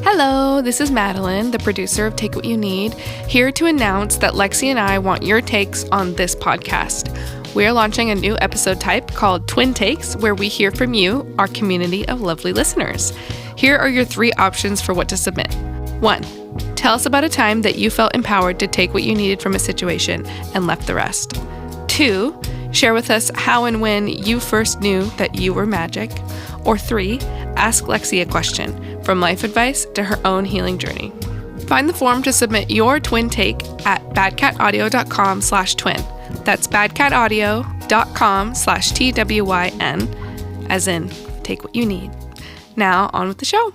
Hello, this is Madeline, the producer of Take What You Need, here to announce that Lexi and I want your takes on this podcast. We are launching a new episode type called Twin Takes, where we hear from you, our community of lovely listeners. Here are your 3 options for what to submit. 1. Tell us about a time that you felt empowered to take what you needed from a situation and left the rest. 2. Share with us how and when you first knew that you were magic. Or 3. Ask Lexi a question, from life advice to her own healing journey. Find the form to submit your twin take at badcataudio.com/twin. That's badcataudio.com/TWYN, as in, take what you need. Now, on with the show.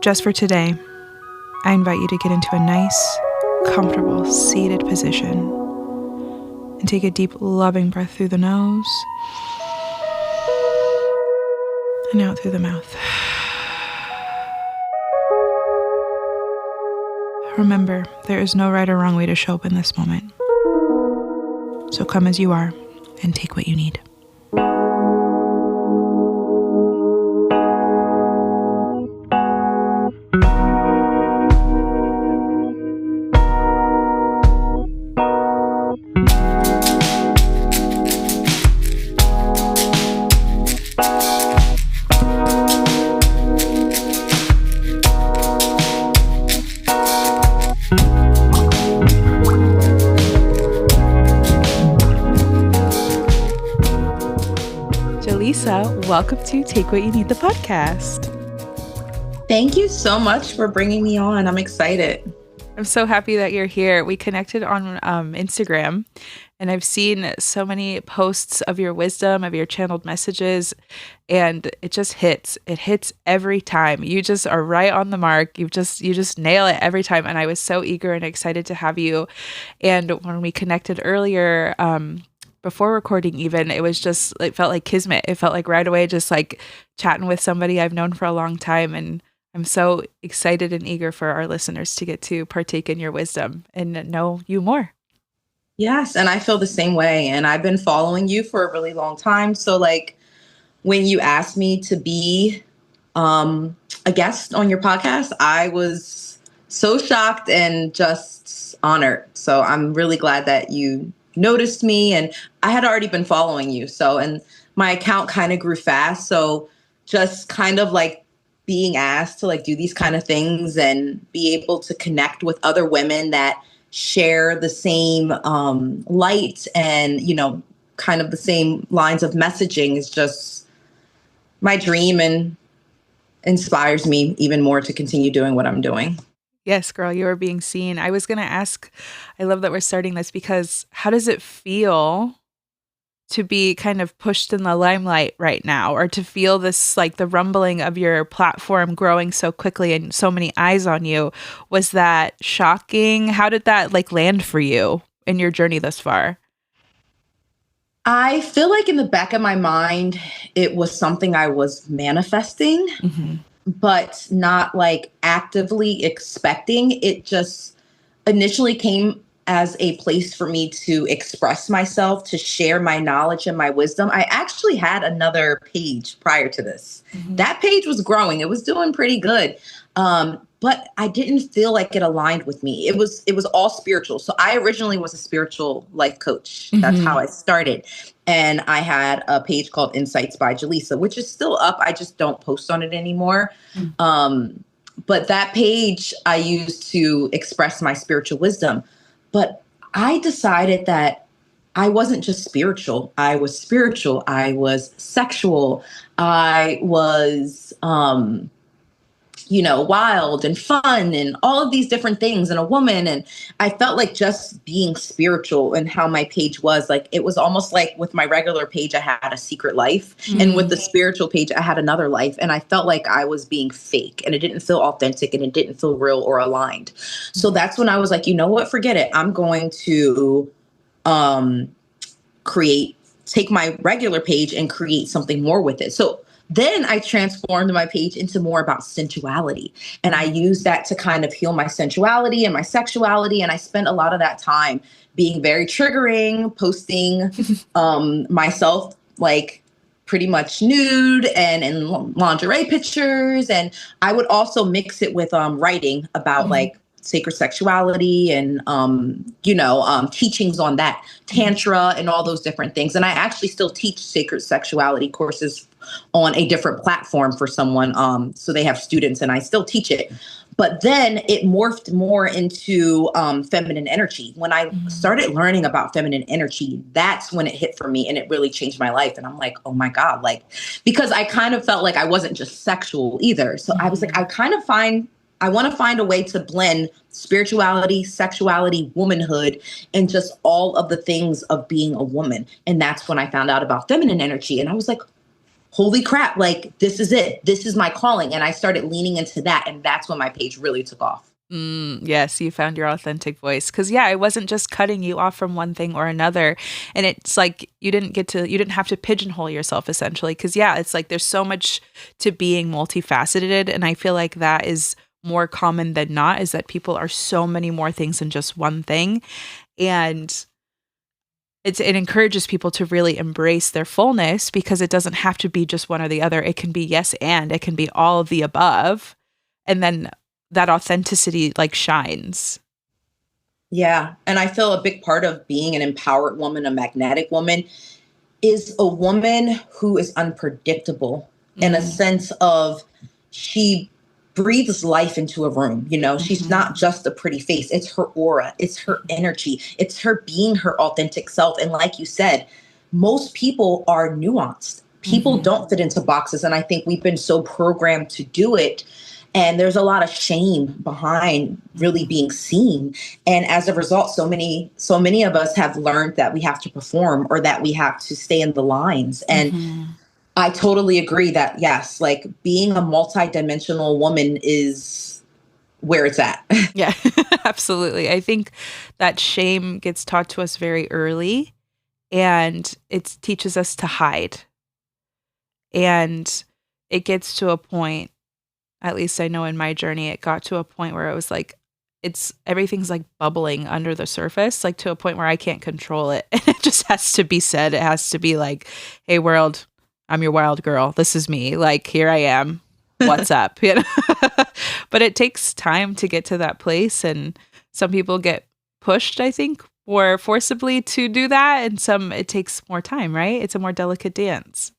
Just for today, I invite you to get into a nice, comfortable, seated position and take a deep, loving breath through the nose and out through the mouth. Remember, there is no right or wrong way to show up in this moment. So come as you are and take what you need. Jalisa, welcome to Take What You Need, the podcast. Thank you so much for bringing me on. I'm excited. I'm so happy that you're here. We connected on Instagram, and I've seen so many posts of your wisdom, of your channeled messages, and it just hits. It hits every time. You just are right on the mark. You just nail it every time, and I was so eager and excited to have you. And when we connected earlier, before recording even, it felt like kismet. It felt like right away just like chatting with somebody I've known for a long time, and I'm so excited and eager for our listeners to get to partake in your wisdom and know you more. Yes, and I feel the same way. And I've been following you for a really long time. So like when you asked me to be a guest on your podcast, I was so shocked and just honored. So I'm really glad that you noticed me, and I had already been following you. So, and my account kind of grew fast. So just kind of like being asked to like do these kind of things and be able to connect with other women that share the same light and, you know, kind of the same lines of messaging is just my dream and inspires me even more to continue doing what I'm doing. Yes, girl, you are being seen. I was going to ask, I love that we're starting this, because how does it feel to be kind of pushed in the limelight right now, or to feel this, like the rumbling of your platform growing so quickly and so many eyes on you? Was that shocking? How did that like land for you in your journey thus far? I feel like in the back of my mind, it was something I was manifesting. Mm-hmm. But not like actively expecting. It just initially came as a place for me to express myself, to share my knowledge and my wisdom. I actually had another page prior to this. Mm-hmm. That page was growing. It was doing pretty good. But I didn't feel like it aligned with me. It was all spiritual. So I originally was a spiritual life coach. Mm-hmm. That's how I started. And I had a page called Insights by Jalisa, which is still up. I just don't post on it anymore. Mm-hmm. But that page I used to express my spiritual wisdom. But I decided that I wasn't just spiritual. I was spiritual. I was sexual. I was, wild and fun and all of these different things, and a woman. And I felt like just being spiritual and how my page was, like, it was almost like with my regular page, I had a secret life. Mm-hmm. And with the spiritual page, I had another life. And I felt like I was being fake, and it didn't feel authentic, and it didn't feel real or aligned. Mm-hmm. So that's when I was like, you know what, forget it. I'm going to take my regular page and create something more with it. So Then I transformed my page into more about sensuality. And I used that to kind of heal my sensuality and my sexuality. And I spent a lot of that time being very triggering, posting myself like pretty much nude and in lingerie pictures. And I would also mix it with writing about like sacred sexuality and, teachings on that, tantra and all those different things. And I actually still teach sacred sexuality courses on a different platform for someone. So they have students and I still teach it. But then it morphed more into feminine energy. When I started learning about feminine energy, that's when it hit for me and it really changed my life. And I'm like, oh my God, like, because I kind of felt like I wasn't just sexual either. So I was like, I want to find a way to blend spirituality, sexuality, womanhood, and just all of the things of being a woman. And that's when I found out about feminine energy. And I was like, holy crap, like, this is it. This is my calling. And I started leaning into that. And that's when my page really took off. Yes, you found your authentic voice. Because, yeah, I wasn't just cutting you off from one thing or another. And it's like you didn't have to pigeonhole yourself, essentially. Because, yeah, it's like there's so much to being multifaceted. And I feel like that is more common than not, is that people are so many more things than just one thing. And it encourages people to really embrace their fullness, because it doesn't have to be just one or the other. It can be yes and, it can be all of the above. And then that authenticity like shines. Yeah. And I feel a big part of being an empowered woman, a magnetic woman, is a woman who is unpredictable in a sense of she breathes life into a room. She's not just a pretty face. It's her aura. It's her energy. It's her being her authentic self. And like you said, most people are nuanced. People don't fit into boxes. And I think we've been so programmed to do it. And there's a lot of shame behind really being seen. And as a result, so many of us have learned that we have to perform or that we have to stay in the lines. And I totally agree that, yes, like being a multidimensional woman is where it's at. Yeah, absolutely. I think that shame gets taught to us very early, and it teaches us to hide. And it gets to a point, at least I know in my journey, it got to a point where it was like, everything's like bubbling under the surface, like to a point where I can't control it. And it just has to be said. It has to be like, hey, world, I'm your wild girl. This is me. Like, here I am. What's up? But it takes time to get to that place. And some people get pushed, I think, or forcibly to do that. And some, it takes more time, right? It's a more delicate dance.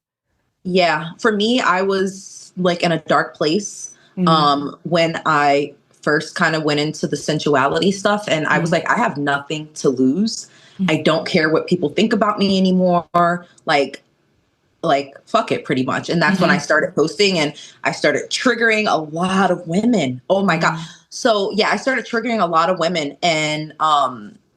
Yeah. For me, I was like in a dark place when I first kind of went into the sensuality stuff. And I was like, I have nothing to lose. I don't care what people think about me anymore. Like fuck it, pretty much. And that's when I started posting and I started triggering a lot of women. Oh my God. So yeah, I started triggering a lot of women. And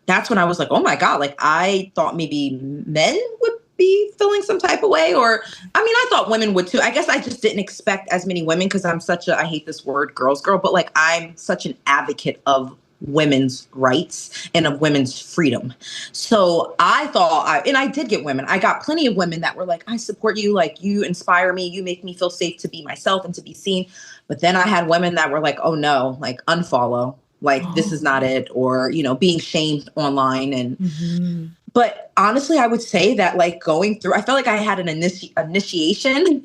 that's when I was like, oh my God, like I thought maybe men would be feeling some type of way. Or, I mean, I thought women would too. I guess I just didn't expect as many women because I'm I hate this word, girls girl, but like I'm such an advocate of women's rights and of women's freedom. So I thought, and I did get women. I got plenty of women that were like, I support you. Like you inspire me. You make me feel safe to be myself and to be seen. But then I had women that were like, oh no, like unfollow, like this is not it. Or, being shamed online. And, but honestly, I would say that like going through, I felt like I had an initiation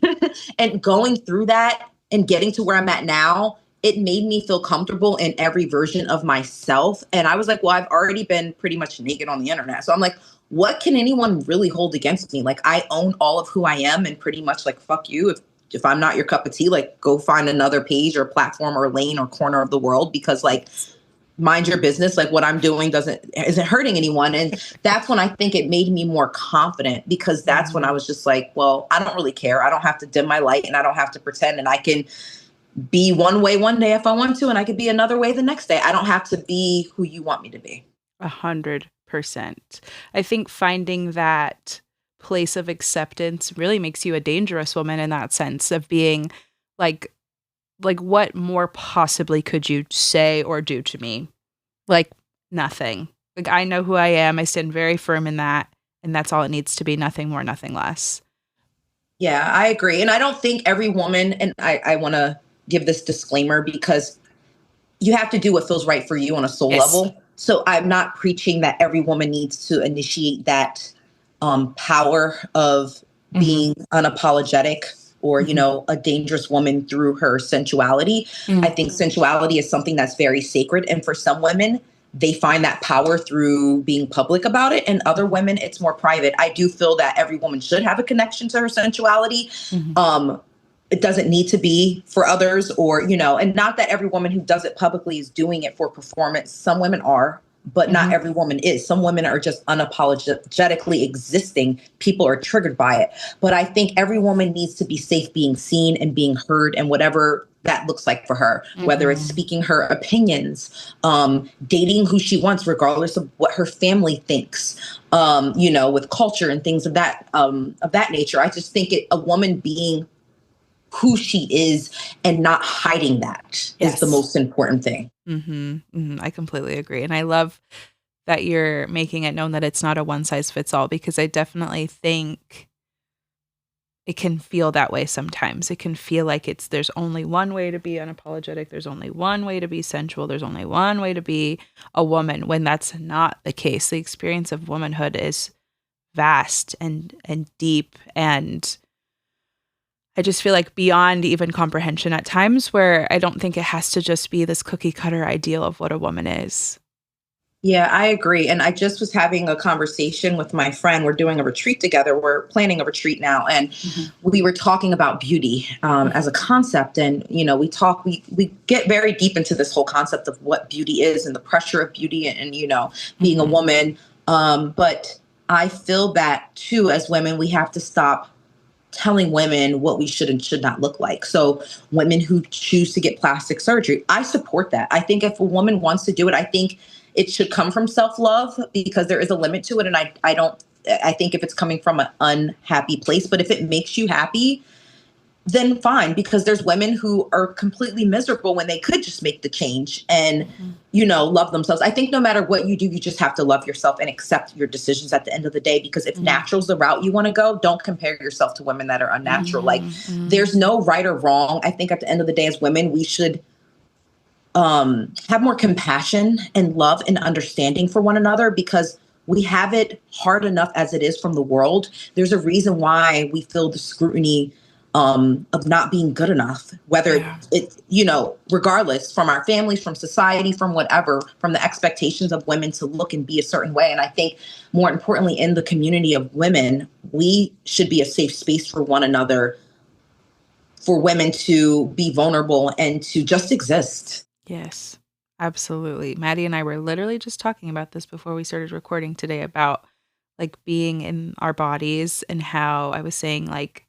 and going through that and getting to where I'm at now, it made me feel comfortable in every version of myself. And I was like, well, I've already been pretty much naked on the internet. So I'm like, what can anyone really hold against me? Like, I own all of who I am and pretty much like, fuck you. If I'm not your cup of tea, like go find another page or platform or lane or corner of the world, because like, mind your business. Like what I'm doing isn't hurting anyone. And that's when I think it made me more confident, because that's when I was just like, well, I don't really care. I don't have to dim my light and I don't have to pretend, and I can be one way one day if I want to, and I could be another way the next day. I don't have to be who you want me to be. 100%. I think finding that place of acceptance really makes you a dangerous woman in that sense of being like what more possibly could you say or do to me? Like nothing. Like I know who I am. I stand very firm in that. And that's all it needs to be. Nothing more, nothing less. Yeah, I agree. And I don't think every woman, and I want to give this disclaimer because you have to do what feels right for you on a soul Yes. level. So I'm not preaching that every woman needs to initiate that power of being unapologetic or, a dangerous woman through her sensuality. I think sensuality is something that's very sacred. And for some women, they find that power through being public about it. And other women, it's more private. I do feel that every woman should have a connection to her sensuality. It doesn't need to be for others or, and not that every woman who does it publicly is doing it for performance. Some women are, but not every woman is. Some women are just unapologetically existing. People are triggered by it. But I think every woman needs to be safe being seen and being heard and whatever that looks like for her, whether it's speaking her opinions, dating who she wants, regardless of what her family thinks, with culture and things of that nature. I just think a woman being who she is and not hiding that is the most important thing. I completely agree. And I love that you're making it known that it's not a one size fits all, because I definitely think it can feel that way sometimes. It can feel like there's only one way to be unapologetic. There's only one way to be sensual. There's only one way to be a woman, when that's not the case. The experience of womanhood is vast and deep, and I just feel like beyond even comprehension at times, where I don't think it has to just be this cookie cutter ideal of what a woman is. Yeah, I agree. And I just was having a conversation with my friend. We're doing a retreat together. We're planning a retreat now. And we were talking about beauty as a concept. And, we get very deep into this whole concept of what beauty is and the pressure of beauty and being a woman. But I feel that too, as women, we have to stop telling women what we should and should not look like. So women who choose to get plastic surgery, I support that. I think if a woman wants to do it, I think it should come from self-love, because there is a limit to it. And I think if it's coming from an unhappy place, but if it makes you happy, then fine, because there's women who are completely miserable when they could just make the change and, love themselves. I think no matter what you do, you just have to love yourself and accept your decisions at the end of the day, because if natural's the route you want to go, don't compare yourself to women that are unnatural. There's no right or wrong. I think at the end of the day, as women, we should have more compassion and love and understanding for one another, because we have it hard enough as it is from the world. There's a reason why we feel the scrutiny of not being good enough, whether it's, regardless, from our families, from society, from whatever, from the expectations of women to look and be a certain way. And I think more importantly, in the community of women, we should be a safe space for one another, for women to be vulnerable and to just exist. Yes, absolutely. Maddie and I were literally just talking about this before we started recording today, about like being in our bodies, and how I was saying, like,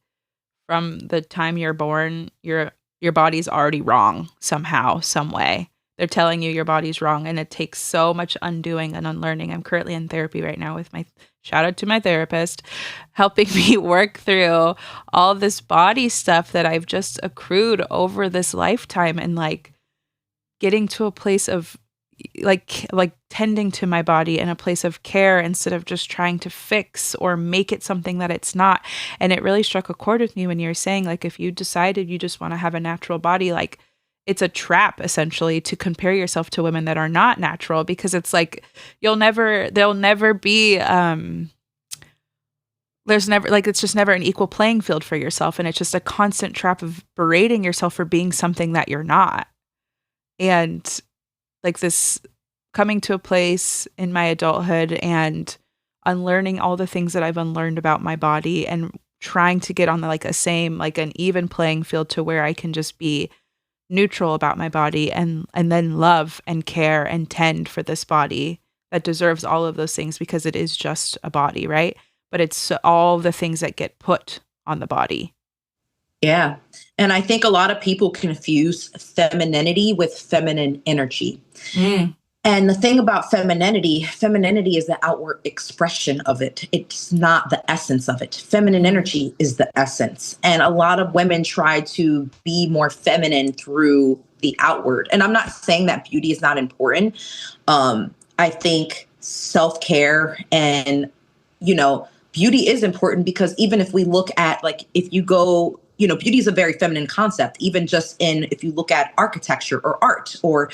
from the time you're born, your body's already wrong somehow, some way. They're telling you your body's wrong, and it takes so much undoing and unlearning. I'm currently in therapy right now with shout out to my therapist, helping me work through all this body stuff that I've just accrued over this lifetime, and like getting to a place of like tending to my body in a place of care, instead of just trying to fix or make it something that it's not. And it really struck a chord with me when you were saying, like, if you decided you just want to have a natural body, like, it's a trap essentially to compare yourself to women that are not natural, because it's like there'll never be there's never, like, it's just never an equal playing field for yourself, and it's just a constant trap of berating yourself for being something that you're not. And like this coming to a place in my adulthood and unlearning all the things that I've unlearned about my body, and trying to get on an even playing field to where I can just be neutral about my body, and then love and care and tend for this body that deserves all of those things, because it is just a body, right? But it's all the things that get put on the body. Yeah. And I think a lot of people confuse femininity with feminine energy. And the thing about femininity is the outward expression of it. It's not the essence of it. Feminine energy is the essence. And a lot of women try to be more feminine through the outward. And I'm not saying that beauty is not important. I think self-care and, beauty is important because even if we look at, like, if you go, beauty is a very feminine concept, even just if you look at architecture or art or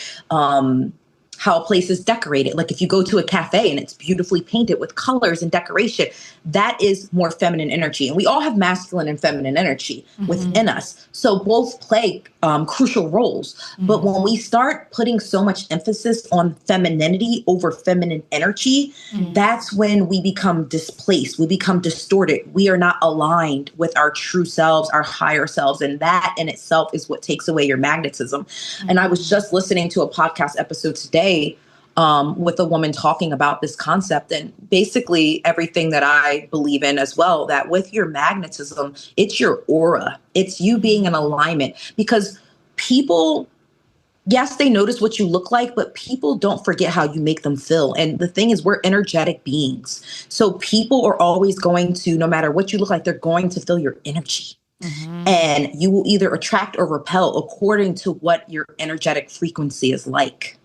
how a place is decorated. Like if you go to a cafe and it's beautifully painted with colors and decoration, that is more feminine energy. And we all have masculine and feminine energy within us. So both play crucial roles. But when we start putting so much emphasis on femininity over feminine energy, that's when we become displaced. We become distorted. We are not aligned with our true selves, our higher selves. And that in itself is what takes away your magnetism. And I was just listening to a podcast episode today with a woman talking about this concept, and basically everything that I believe in as well, that with your magnetism, it's your aura. It's you being in alignment, because people, yes, they notice what you look like, but people don't forget how you make them feel. And the thing is, we're energetic beings. So people are always going to, no matter what you look like, they're going to feel your energy. And you will either attract or repel according to what your energetic frequency is like.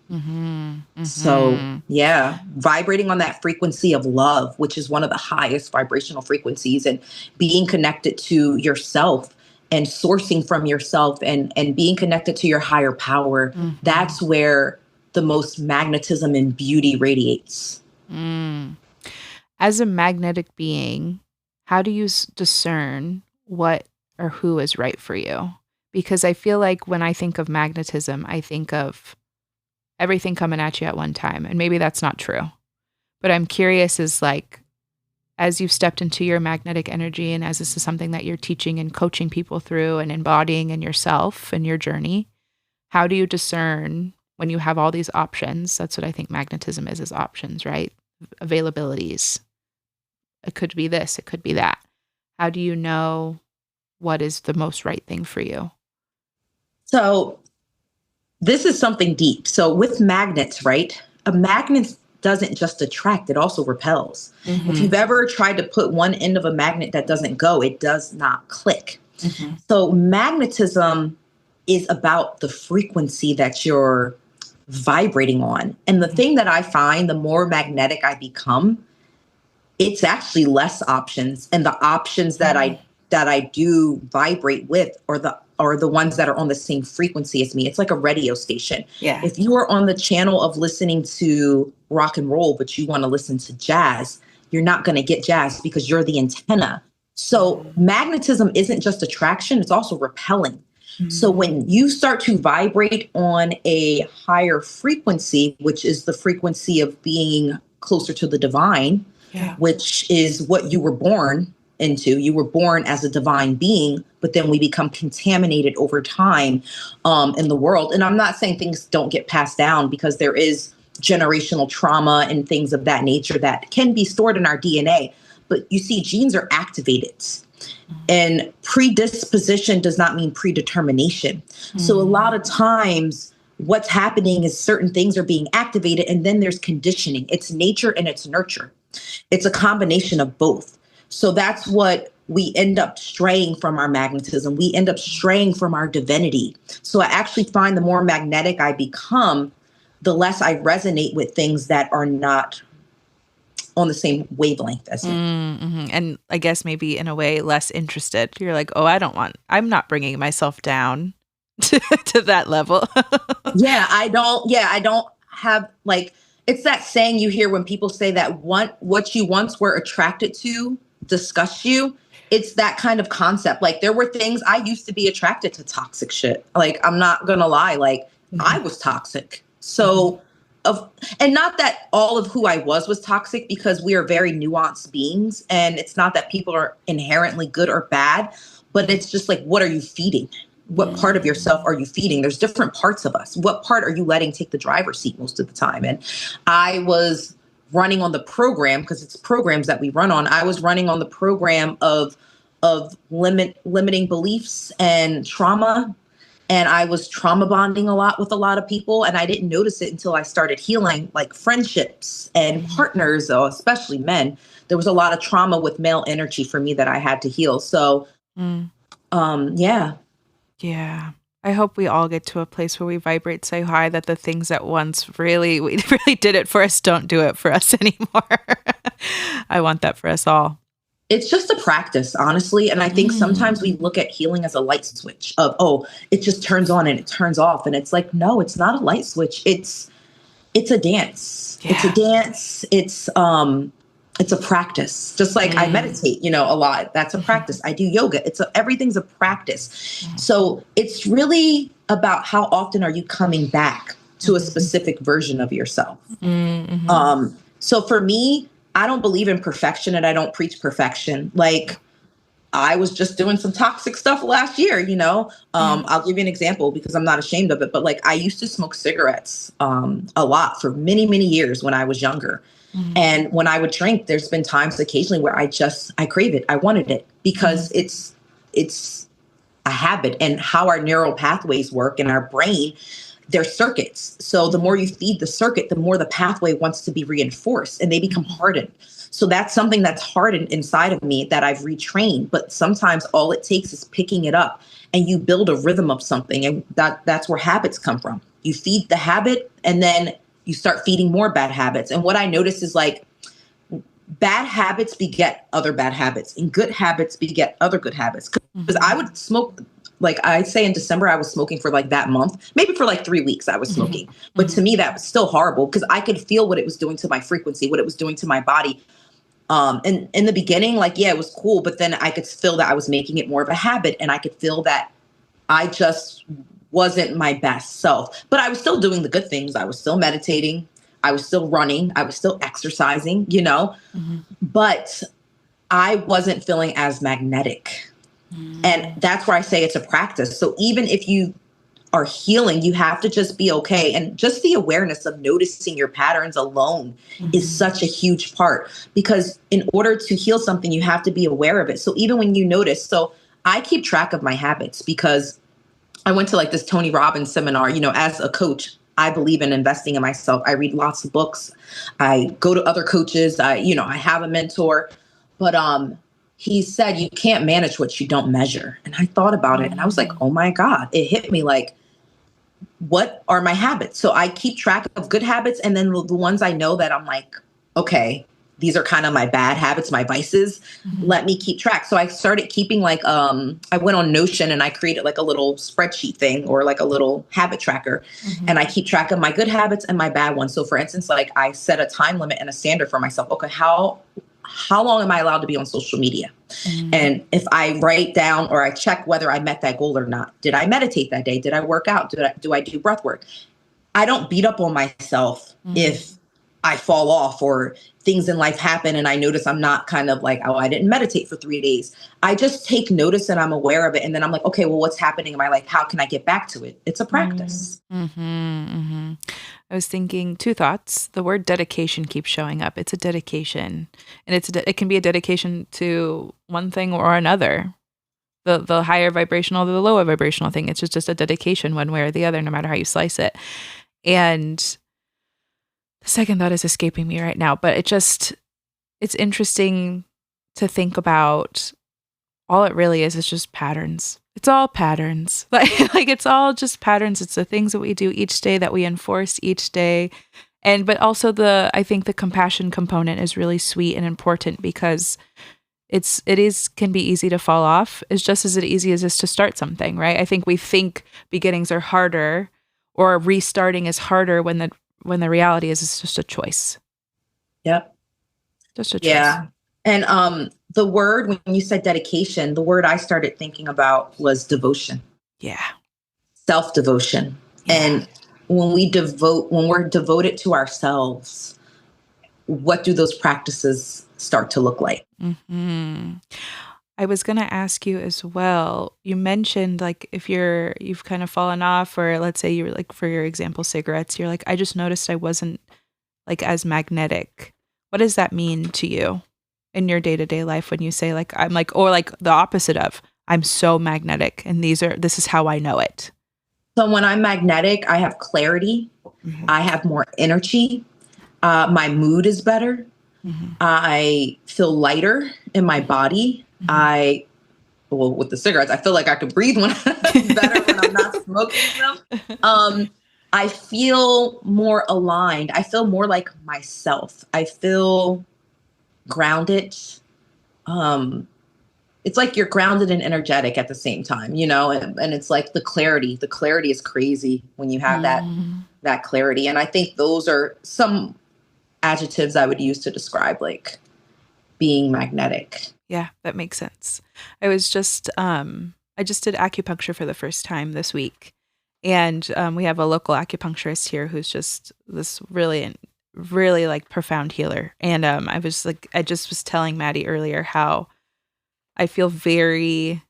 So, yeah, vibrating on that frequency of love, which is one of the highest vibrational frequencies, and being connected to yourself and sourcing from yourself and being connected to your higher power. That's where the most magnetism and beauty radiates. As a magnetic being, how do you discern what or who is right for you? Because I feel like when I think of magnetism, I think of everything coming at you at one time. And maybe that's not true. But I'm curious, is like, as you've stepped into your magnetic energy, and as this is something that you're teaching and coaching people through and embodying in yourself and your journey, how do you discern when you have all these options? That's what I think magnetism is options, right? Availabilities. It could be this, it could be that. How do you know what is the most right thing for you? So this is something deep. So with magnets, right? A magnet doesn't just attract, it also repels. If you've ever tried to put one end of a magnet that doesn't go, it does not click. So magnetism is about the frequency that you're vibrating on. And the thing that I find, the more magnetic I become, it's actually less options. And the options that I do vibrate with are the ones that are on the same frequency as me. It's like a radio station. Yeah. If you are on the channel of listening to rock and roll, but you want to listen to jazz, you're not going to get jazz because you're the antenna. So magnetism isn't just attraction, it's also repelling. So when you start to vibrate on a higher frequency, which is the frequency of being closer to the divine, which is what you were born into. You were born as a divine being, but then we become contaminated over time in the world. And I'm not saying things don't get passed down, because there is generational trauma and things of that nature that can be stored in our DNA. But you see, genes are activated. And predisposition does not mean predetermination. So a lot of times what's happening is certain things are being activated, and then there's conditioning. It's nature and it's nurture. It's a combination of both. So that's what we end up straying from our magnetism. We end up straying from our divinity. So I actually find the more magnetic I become, the less I resonate with things that are not on the same wavelength as me. And I guess maybe in a way less interested. You're like, oh, I'm not bringing myself down to that level. I don't have, like, it's that saying you hear when people say that what you once were attracted to disgusts you. It's that kind of concept. Like, there were things I used to be attracted to toxic shit. Like, I'm not going to lie. Like, I was toxic. So and not that all of who I was toxic, because we are very nuanced beings. And it's not that people are inherently good or bad, but it's just like, what are you feeding? What part of yourself are you feeding? There's different parts of us. What part are you letting take the driver's seat most of the time? And I was running on the program, because it's programs that we run on. I was running on the program of limiting beliefs and trauma. And I was trauma bonding a lot with a lot of people. And I didn't notice it until I started healing, like friendships and partners, especially men. There was a lot of trauma with male energy for me that I had to heal. So, yeah. Yeah. I hope we all get to a place where we vibrate so high that the things that once really did it for us don't do it for us anymore. I want that for us all. It's just a practice, honestly. And I think sometimes we look at healing as a light switch of, oh, it just turns on and it turns off. And it's like, no, it's not a light switch. It's a dance. Yeah. It's a dance. It's a practice. Just like I meditate, a lot. That's a practice. I do yoga. Everything's a practice. So it's really about how often are you coming back to a specific version of yourself. So for me, I don't believe in perfection and I don't preach perfection. Like I was just doing some toxic stuff last year, I'll give you an example because I'm not ashamed of it. But like I used to smoke cigarettes a lot for many, many years when I was younger. And when I would drink, there's been times occasionally where I crave it. I wanted it because it's a habit, and how our neural pathways work in our brain, they're circuits. So the more you feed the circuit, the more the pathway wants to be reinforced and they become hardened. So that's something that's hardened inside of me that I've retrained. But sometimes all it takes is picking it up and you build a rhythm of something. And that's where habits come from. You feed the habit and then you start feeding more bad habits. And what I notice is like bad habits beget other bad habits and good habits beget other good habits. Because I would smoke, like I'd say in December, I was smoking for like that month, maybe for like 3 weeks I was smoking. But to me, that was still horrible because I could feel what it was doing to my frequency, what it was doing to my body. And in the beginning, like, yeah, it was cool. But then I could feel that I was making it more of a habit and I could feel that I just wasn't my best self. But I was still doing the good things. I was still meditating. I was still running. I was still exercising, but I wasn't feeling as magnetic. And that's where I say it's a practice. So even if you are healing, you have to just be okay. And just the awareness of noticing your patterns alone is such a huge part, because in order to heal something, you have to be aware of it. So even when you notice, so I keep track of my habits because I went to like this Tony Robbins seminar, as a coach, I believe in investing in myself. I read lots of books. I go to other coaches. I have a mentor, but, he said, you can't manage what you don't measure. And I thought about it and I was like, oh my God, it hit me like, what are my habits? So I keep track of good habits. And then the ones I know that I'm like, okay, these are kind of my bad habits, my vices. Let me keep track. So I started keeping like, I went on Notion and I created like a little spreadsheet thing or like a little habit tracker. And I keep track of my good habits and my bad ones. So for instance, like I set a time limit and a standard for myself. Okay, how long am I allowed to be on social media? And if I write down or I check whether I met that goal or not, did I meditate that day? Did I work out? Do I do breath work? I don't beat up on myself if I fall off or things in life happen and I notice I'm not kind of like, oh, I didn't meditate for 3 days. I just take notice and I'm aware of it. And then I'm like, okay, well, what's happening in my life? How can I get back to it? It's a practice. I was thinking 2 thoughts. The word dedication keeps showing up. It's a dedication, and it can be a dedication to one thing or another, the higher vibrational, the lower vibrational thing. It's just a dedication one way or the other, no matter how you slice it. And the second thought is escaping me right now, but it's interesting to think about. All it really is just patterns. It's all patterns. Like it's all just patterns. It's the things that we do each day that we enforce each day. But also I think the compassion component is really sweet and important because it can be easy to fall off. It's just as easy as is to start something, right? I think we think beginnings are harder or restarting is harder when the reality is it's just a choice. Yep. Just a choice. Yeah. And the word, when you said dedication, the word I started thinking about was devotion. Yeah. Self-devotion. Yeah. And when we're devoted to ourselves, what do those practices start to look like? I was going to ask you as well. You mentioned like if you've kind of fallen off, or let's say you're like, for your example, cigarettes, you're like, I just noticed I wasn't like as magnetic. What does that mean to you in your day-to-day life when you say like, I'm like, or like the opposite of I'm so magnetic and this is how I know it? So when I'm magnetic, I have clarity. I have more energy. My mood is better. I feel lighter in my body. With the cigarettes, I feel like I could breathe better when I'm not smoking them. I feel more aligned. I feel more like myself. I feel grounded. it's like you're grounded and energetic at the same time, you know, and it's like the clarity is crazy when you have that clarity. And I think those are some adjectives I would use to describe like being magnetic. Yeah, that makes sense. I just did acupuncture for the first time this week. And we have a local acupuncturist here who's just this really, really like profound healer. And I just was telling Maddie earlier how I feel very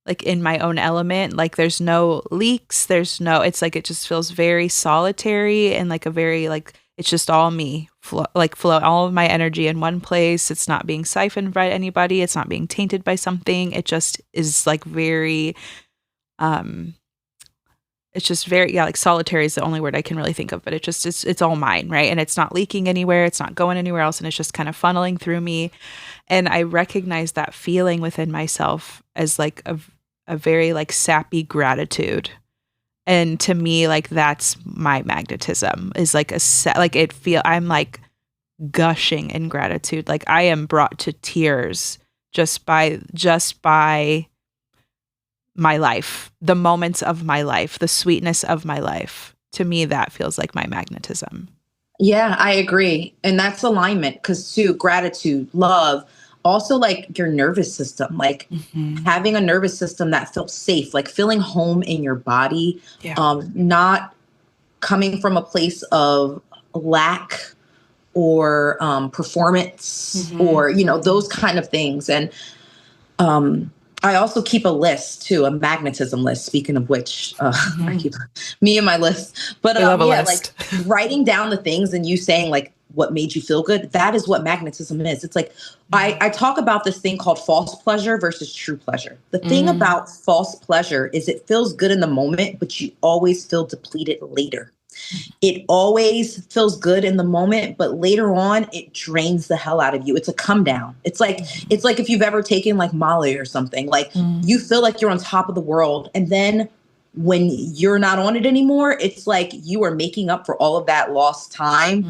like in my own element. Like there's no leaks. It's like it just feels very solitary and like a very like, it's just all me, flow all of my energy in one place. It's not being siphoned by anybody. It's not being tainted by something. It just is like very, it's just very, like solitary is the only word I can really think of, but it's all mine, right? And it's not leaking anywhere. It's not going anywhere else. And it's just kind of funneling through me. And I recognize that feeling within myself as like a very like sappy gratitude. And to me, like that's my magnetism is like I'm like gushing in gratitude. Like I am brought to tears just by my life, the moments of my life, the sweetness of my life. To me, that feels like my magnetism. Yeah, I agree. And that's alignment because too, gratitude, love, also like your nervous system, like having a nervous system that feels safe, like feeling home in your body, not coming from a place of lack or performance or, you know, those kind of things. And I also keep a list too, a magnetism list. Speaking of which, I keep me and my list. But list. Like writing down the things and you saying like what made you feel good. That is what magnetism is. It's like I talk about this thing called false pleasure versus true pleasure. The thing about false pleasure is it feels good in the moment, but you always feel depleted later. It always feels good in the moment, but later on it drains the hell out of you. It's a come down. It's like if you've ever taken like Molly or something, like you feel like you're on top of the world. And then when you're not on it anymore, it's like you are making up for all of that lost time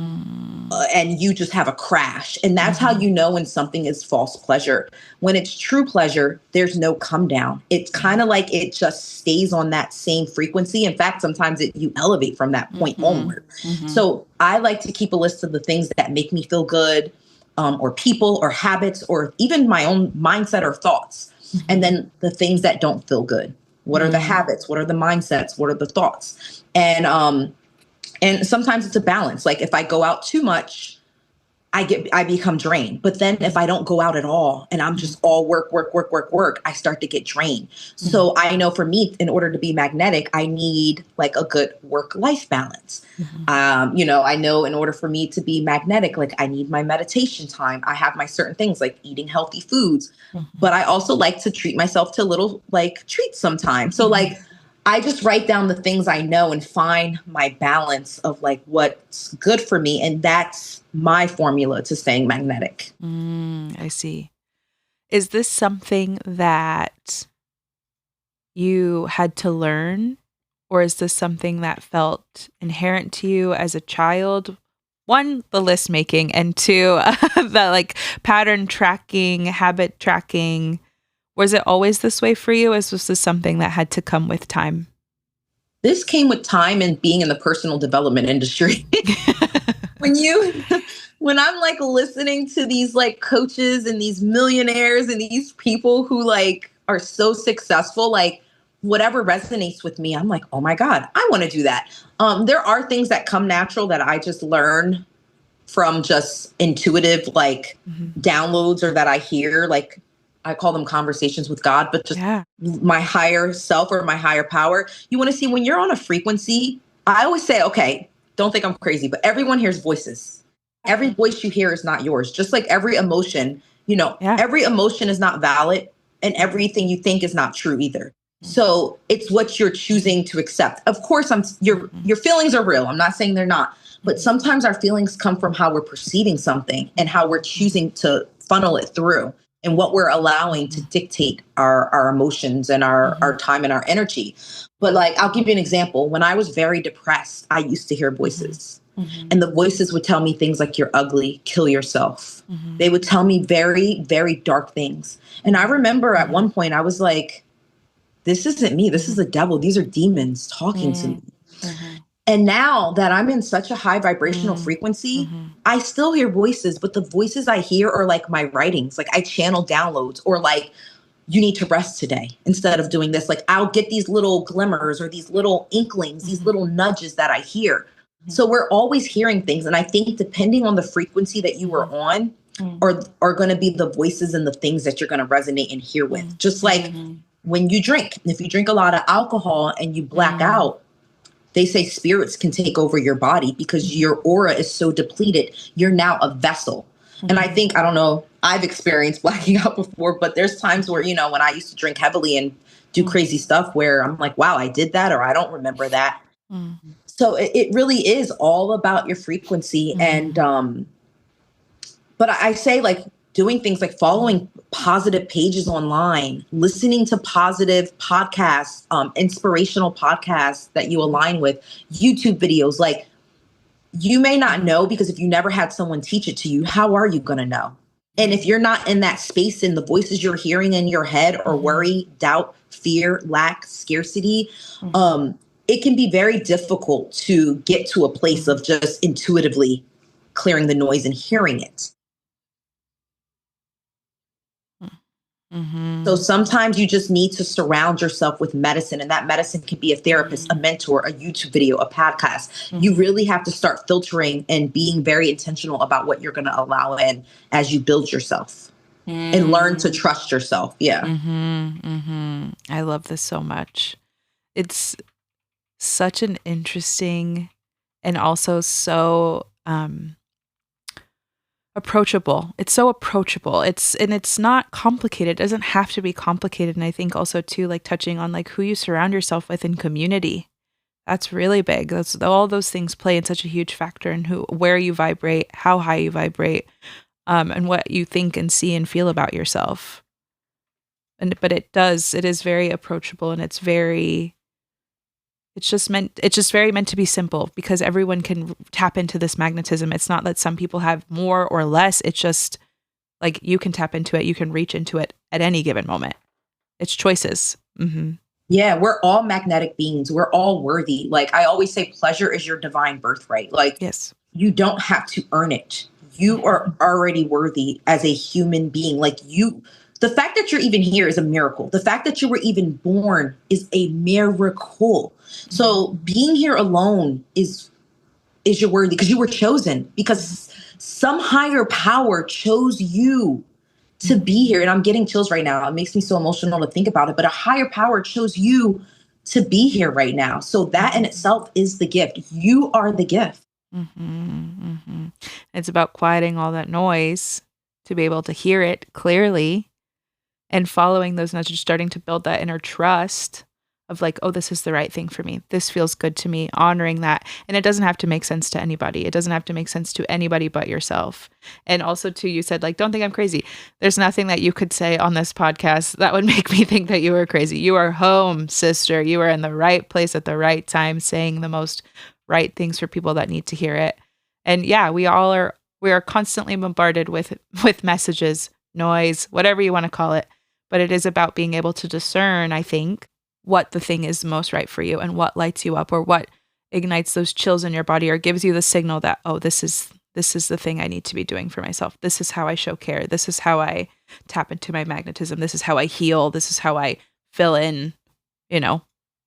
and you just have a crash. And that's how you know when something is false pleasure. When it's true pleasure, there's no come down. It's kind of like it just stays on that same frequency. In fact, sometimes you elevate from that point onward. So I like to keep a list of the things that make me feel good, or people or habits, or even my own mindset or thoughts. And then the things that don't feel good. What are the habits? What are the mindsets? What are the thoughts? And sometimes it's a balance. Like if I go out too much, I become drained. But then if I don't go out at all and I'm just all work, I start to get drained. So I know for me, in order to be magnetic, I need like a good work-life balance. You know, I know in order for me to be magnetic, like I need my meditation time. I have my certain things like eating healthy foods, but I also like to treat myself to little like treats sometimes. So like I just write down the things I know and find my balance of like what's good for me. And that's my formula to staying magnetic. I see. Is this something that you had to learn, or is this something that felt inherent to you as a child? One, the list making, and two, the like pattern tracking, habit tracking. Was it always this way for you? Or was this something that had to come with time? This came with time and being in the personal development industry. When I'm like listening to these like coaches and these millionaires and these people who like are so successful, like whatever resonates with me, I'm like, oh my God, I want to do that. There are things that come natural that I just learn from just intuitive like downloads or that I hear, like I call them conversations with God, but just my higher self or my higher power. You want to see when you're on a frequency, I always say, okay, don't think I'm crazy, but everyone hears voices. Every voice you hear is not yours. Just like every emotion, you know, every emotion is not valid and everything you think is not true either. So it's what you're choosing to accept. Of course, your feelings are real. I'm not saying they're not, but sometimes our feelings come from how we're perceiving something and how we're choosing to funnel it through and what we're allowing to dictate our emotions and our time and our energy. But like, I'll give you an example. When I was very depressed, I used to hear voices. And the voices would tell me things like, you're ugly, kill yourself. They would tell me very, very dark things. And I remember at one point I was like, this isn't me. This is the devil. These are demons talking to me. And now that I'm in such a high vibrational frequency, I still hear voices, but the voices I hear are like my writings. Like I channel downloads, or like, you need to rest today instead of doing this. Like I'll get these little glimmers or these little inklings, these little nudges that I hear. So we're always hearing things. And I think depending on the frequency that you are on are going to be the voices and the things that you're going to resonate and hear with. Just like when you drink, if you drink a lot of alcohol and you black out, they say spirits can take over your body because your aura is so depleted. You're now a vessel. And I think, I don't know, I've experienced blacking out before, but there's times where, you know, when I used to drink heavily and do crazy stuff where I'm like, wow, I did that, or I don't remember that. So it really is all about your frequency. And, but I say like doing things like following positive pages online, listening to positive podcasts, inspirational podcasts that you align with, YouTube videos. Like you may not know, because if you never had someone teach it to you, how are you going to know? And if you're not in that space and the voices you're hearing in your head are worry, doubt, fear, lack, scarcity, it can be very difficult to get to a place of just intuitively clearing the noise and hearing it. So sometimes you just need to surround yourself with medicine, and that medicine can be a therapist, a mentor, a YouTube video, a podcast. You really have to start filtering and being very intentional about what you're going to allow in as you build yourself and learn to trust yourself. Yeah. I love this so much. It's such an interesting and also so approachable. It's so approachable. It's not complicated. It doesn't have to be complicated. And I think also too, like touching on like who you surround yourself with in community. That's really big. That's all those things play in such a huge factor in where you vibrate, how high you vibrate, and what you think and see and feel about yourself. But it is very approachable, and it's just very meant to be simple, because everyone can tap into this magnetism. It's not that some people have more or less. It's just like you can tap into it. You can reach into it at any given moment. It's choices. Yeah, we're all magnetic beings. We're all worthy. Like I always say, pleasure is your divine birthright. Like yes, you don't have to earn it. You are already worthy as a human being. Like the fact that you're even here is a miracle. The fact that you were even born is a miracle. So being here alone is your worthy, because you were chosen, because some higher power chose you to be here. And I'm getting chills right now. It makes me so emotional to think about it, but a higher power chose you to be here right now. So that in itself is the gift. You are the gift. It's about quieting all that noise to be able to hear it clearly. And following those nudges, starting to build that inner trust of like, oh, this is the right thing for me. This feels good to me, honoring that. And it doesn't have to make sense to anybody. It doesn't have to make sense to anybody but yourself. And also too, you said like, don't think I'm crazy. There's nothing that you could say on this podcast that would make me think that you were crazy. You are home, sister. You are in the right place at the right time, saying the most right things for people that need to hear it. And yeah, we are constantly bombarded with messages, noise, whatever you want to call it. But it is about being able to discern, I think, what the thing is most right for you and what lights you up, or what ignites those chills in your body, or gives you the signal that, oh, this is the thing I need to be doing for myself. This is how I show care. This is how I tap into my magnetism. This is how I heal. This is how I fill in,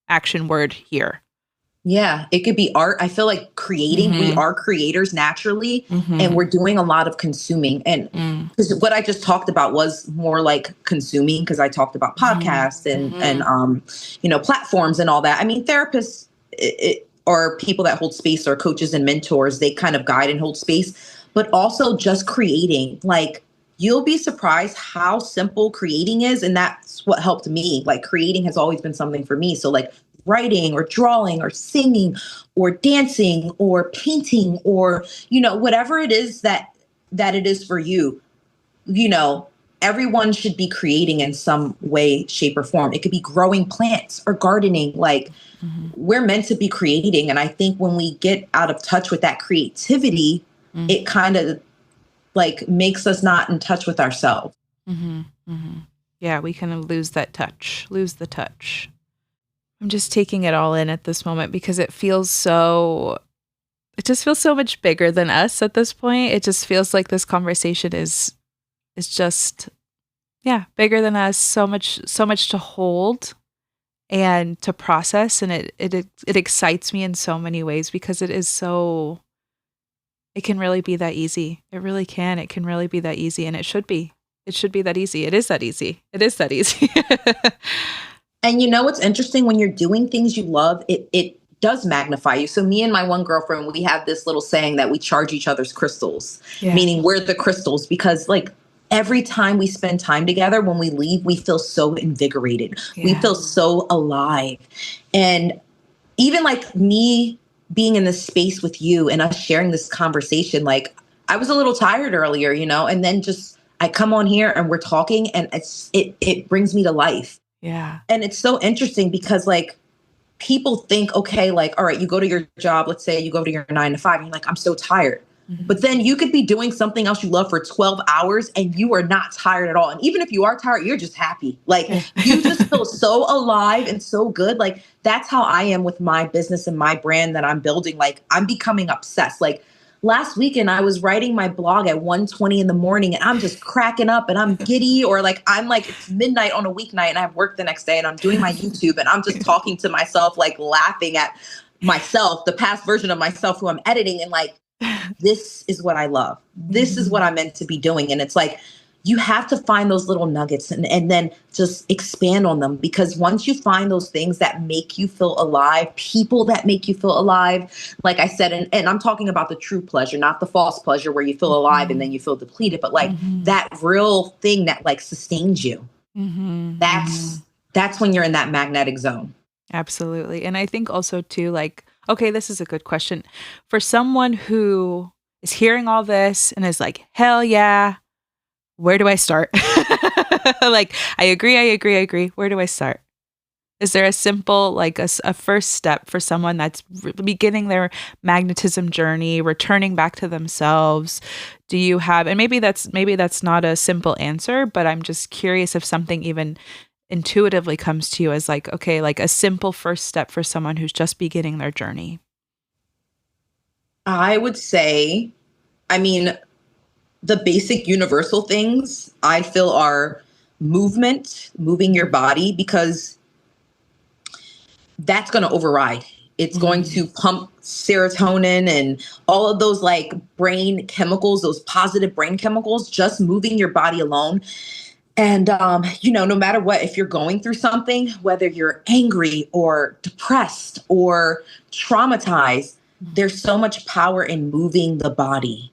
action word here. Yeah, it could be art. I feel like creating, we are creators naturally, and we're doing a lot of consuming. And because what I just talked about was more like consuming, because I talked about podcasts and platforms and all that. I mean, therapists or people that hold space, or coaches and mentors, they kind of guide and hold space, but also just creating. Like, you'll be surprised how simple creating is. And that's what helped me. Like, creating has always been something for me. So like, writing or drawing or singing or dancing or painting or, whatever it is that it is for you, everyone should be creating in some way, shape, or form. It could be growing plants or gardening. Like we're meant to be creating. And I think when we get out of touch with that creativity, it kind of like makes us not in touch with ourselves. Yeah, we kind of lose the touch. I'm just taking it all in at this moment because it just feels so much bigger than us at this point. It just feels like this conversation is just, bigger than us. So much to hold and to process. And it excites me in so many ways because it can really be that easy. It really can. It can really be that easy. And it should be. It should be that easy. It is that easy. And you know what's interesting? When you're doing things you love, it does magnify you. So me and my one girlfriend, we have this little saying that we charge each other's crystals, meaning we're the crystals, because like every time we spend time together, when we leave, we feel so invigorated. We feel so alive. And even like me being in this space with you and us sharing this conversation, like I was a little tired earlier, and then just I come on here and we're talking and it brings me to life. Yeah. And it's so interesting because like people think, okay, like, all right, you go to your job, let's say you go to your 9 to 5, and you're like, I'm so tired. But then you could be doing something else you love for 12 hours and you are not tired at all. And even if you are tired, you're just happy. Like you just feel so alive and so good. Like that's how I am with my business and my brand that I'm building. Like I'm becoming obsessed. Like last weekend, I was writing my blog at 1:20 in the morning and I'm just cracking up and I'm giddy, or like I'm like it's midnight on a weeknight and I have work the next day and I'm doing my YouTube and I'm just talking to myself, like laughing at myself, the past version of myself who I'm editing, and like, this is what I love. This is what I'm meant to be doing. And it's like, you have to find those little nuggets and then just expand on them, because once you find those things that make you feel alive, people that make you feel alive, like I said, and I'm talking about the true pleasure, not the false pleasure where you feel alive and then you feel depleted, but like that real thing that like sustains you. That's when you're in that magnetic zone. Absolutely. And I think also too, like, okay, this is a good question for someone who is hearing all this and is like, hell yeah, where do I start? Like, I agree. Where do I start? Is there a simple, like a first step for someone that's beginning their magnetism journey, returning back to themselves? Do you have, and maybe that's not a simple answer, but I'm just curious if something even intuitively comes to you as like, okay, like a simple first step for someone who's just beginning their journey. I would say, I mean, the basic universal things I feel are moving your body, because that's going to override. It's going to pump serotonin and all of those like brain chemicals, those positive brain chemicals, just moving your body alone. And, no matter what, if you're going through something, whether you're angry or depressed or traumatized, there's so much power in moving the body.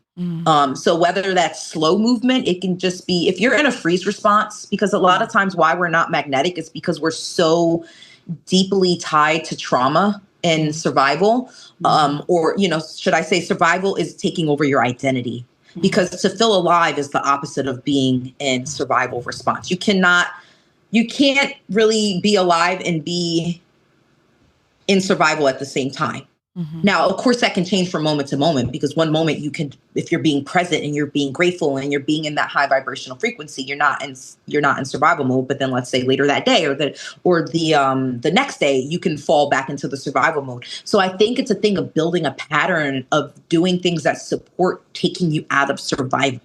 So whether that's slow movement, it can just be if you're in a freeze response, because a lot of times why we're not magnetic is because we're so deeply tied to trauma and survival, or, should I say survival is taking over your identity, because to feel alive is the opposite of being in survival response. You can't really be alive and be in survival at the same time. Now, of course, that can change from moment to moment, because one moment you can, if you're being present and you're being grateful and you're being in that high vibrational frequency, you're not in survival mode. But then let's say later that day or the next day, you can fall back into the survival mode. So I think it's a thing of building a pattern of doing things that support taking you out of survival.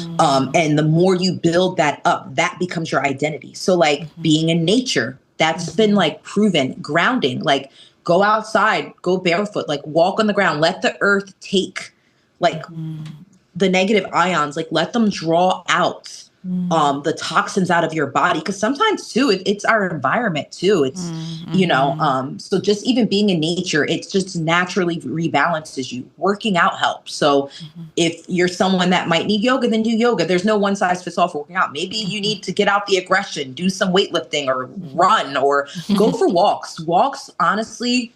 And the more you build that up, that becomes your identity. So like being in nature, that's been like proven. Grounding, like go outside, go barefoot, like walk on the ground, let the earth take like the negative ions, like let them draw out the toxins out of your body. Cause sometimes too, it's our environment too. It's, so just even being in nature, it just naturally rebalances you. Working out helps. So if you're someone that might need yoga, then do yoga. There's no one size fits all for working out. Maybe you need to get out the aggression, do some weightlifting or run or go for walks. Walks, honestly,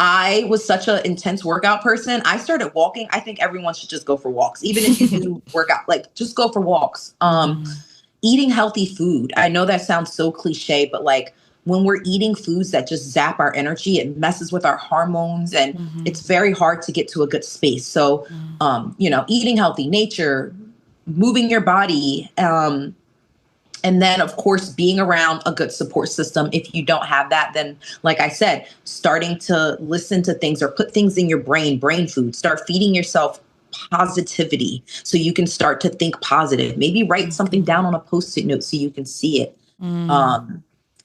I was such an intense workout person. I started walking. I think everyone should just go for walks. Even if you do work out, like just go for walks. eating healthy food. I know that sounds so cliche, but like when we're eating foods that just zap our energy, it messes with our hormones and it's very hard to get to a good space. So, eating healthy, nature, moving your body, and then, of course, being around a good support system. If you don't have that, then, like I said, starting to listen to things or put things in your brain food, start feeding yourself positivity so you can start to think positive. Maybe write something down on a Post-it note so you can see it.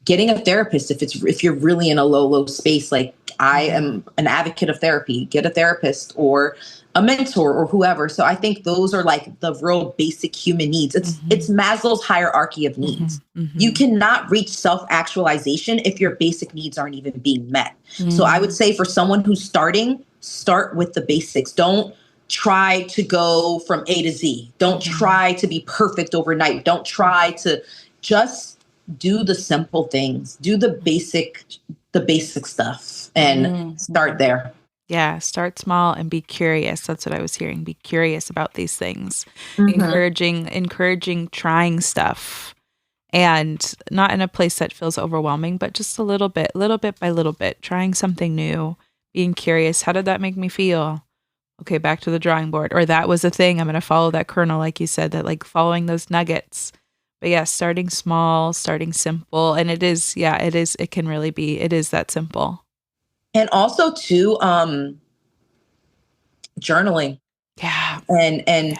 Getting a therapist if you're really in a low space. Like I am an advocate of therapy. Get a therapist or a mentor or whoever. So I think those are like the real basic human needs. It's Maslow's hierarchy of needs. You cannot reach self-actualization if your basic needs aren't even being met. So I would say for someone who's starting, start with the basics. Don't try to go from A to Z. Don't try to be perfect overnight. Don't try to just do the simple things. Do the basic stuff and start there. Yeah, start small and be curious. That's what I was hearing. Be curious about these things. Encouraging trying stuff. And not in a place that feels overwhelming, but just little bit by little bit, trying something new, being curious. How did that make me feel? Okay, back to the drawing board. Or that was a thing. I'm going to follow that kernel, like you said, that like following those nuggets. But yeah, starting small, starting simple. And it is that simple. And also too, journaling. Yeah. And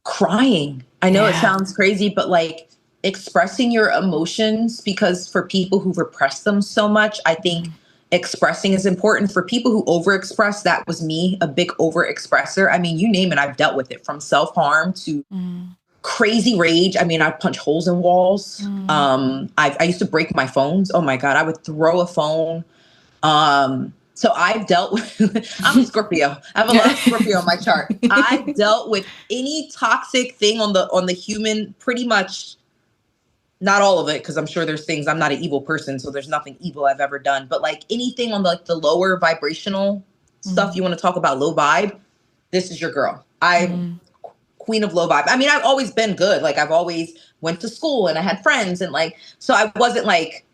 crying. I know it sounds crazy, but like expressing your emotions, because for people who repress them so much, I think expressing is important. For people who overexpress, that was me, a big overexpresser. I mean, you name it, I've dealt with it, from self-harm to crazy rage. I mean, I punch holes in walls. I used to break my phones. Oh my God, I would throw a phone. So I've dealt with, I'm a Scorpio. I have a lot of Scorpio on my chart. I've dealt with any toxic thing on the human, pretty much, not all of it, because I'm sure there's things, I'm not an evil person, so there's nothing evil I've ever done. But like anything on the lower vibrational stuff, you want to talk about low vibe, this is your girl. I'm queen of low vibe. I mean, I've always been good. Like I've always went to school and I had friends and like, so I wasn't like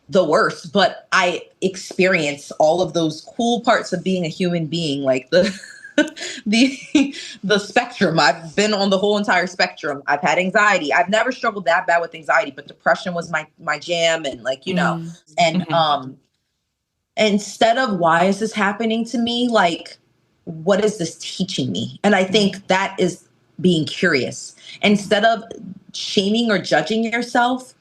the worst, but I experienced all of those cool parts of being a human being, like the the spectrum. I've been on the whole entire spectrum. I've had anxiety. I've never struggled that bad with anxiety, but depression was my jam. And like, and instead of why is this happening to me? Like, what is this teaching me? And I think that is being curious. Instead of shaming or judging yourself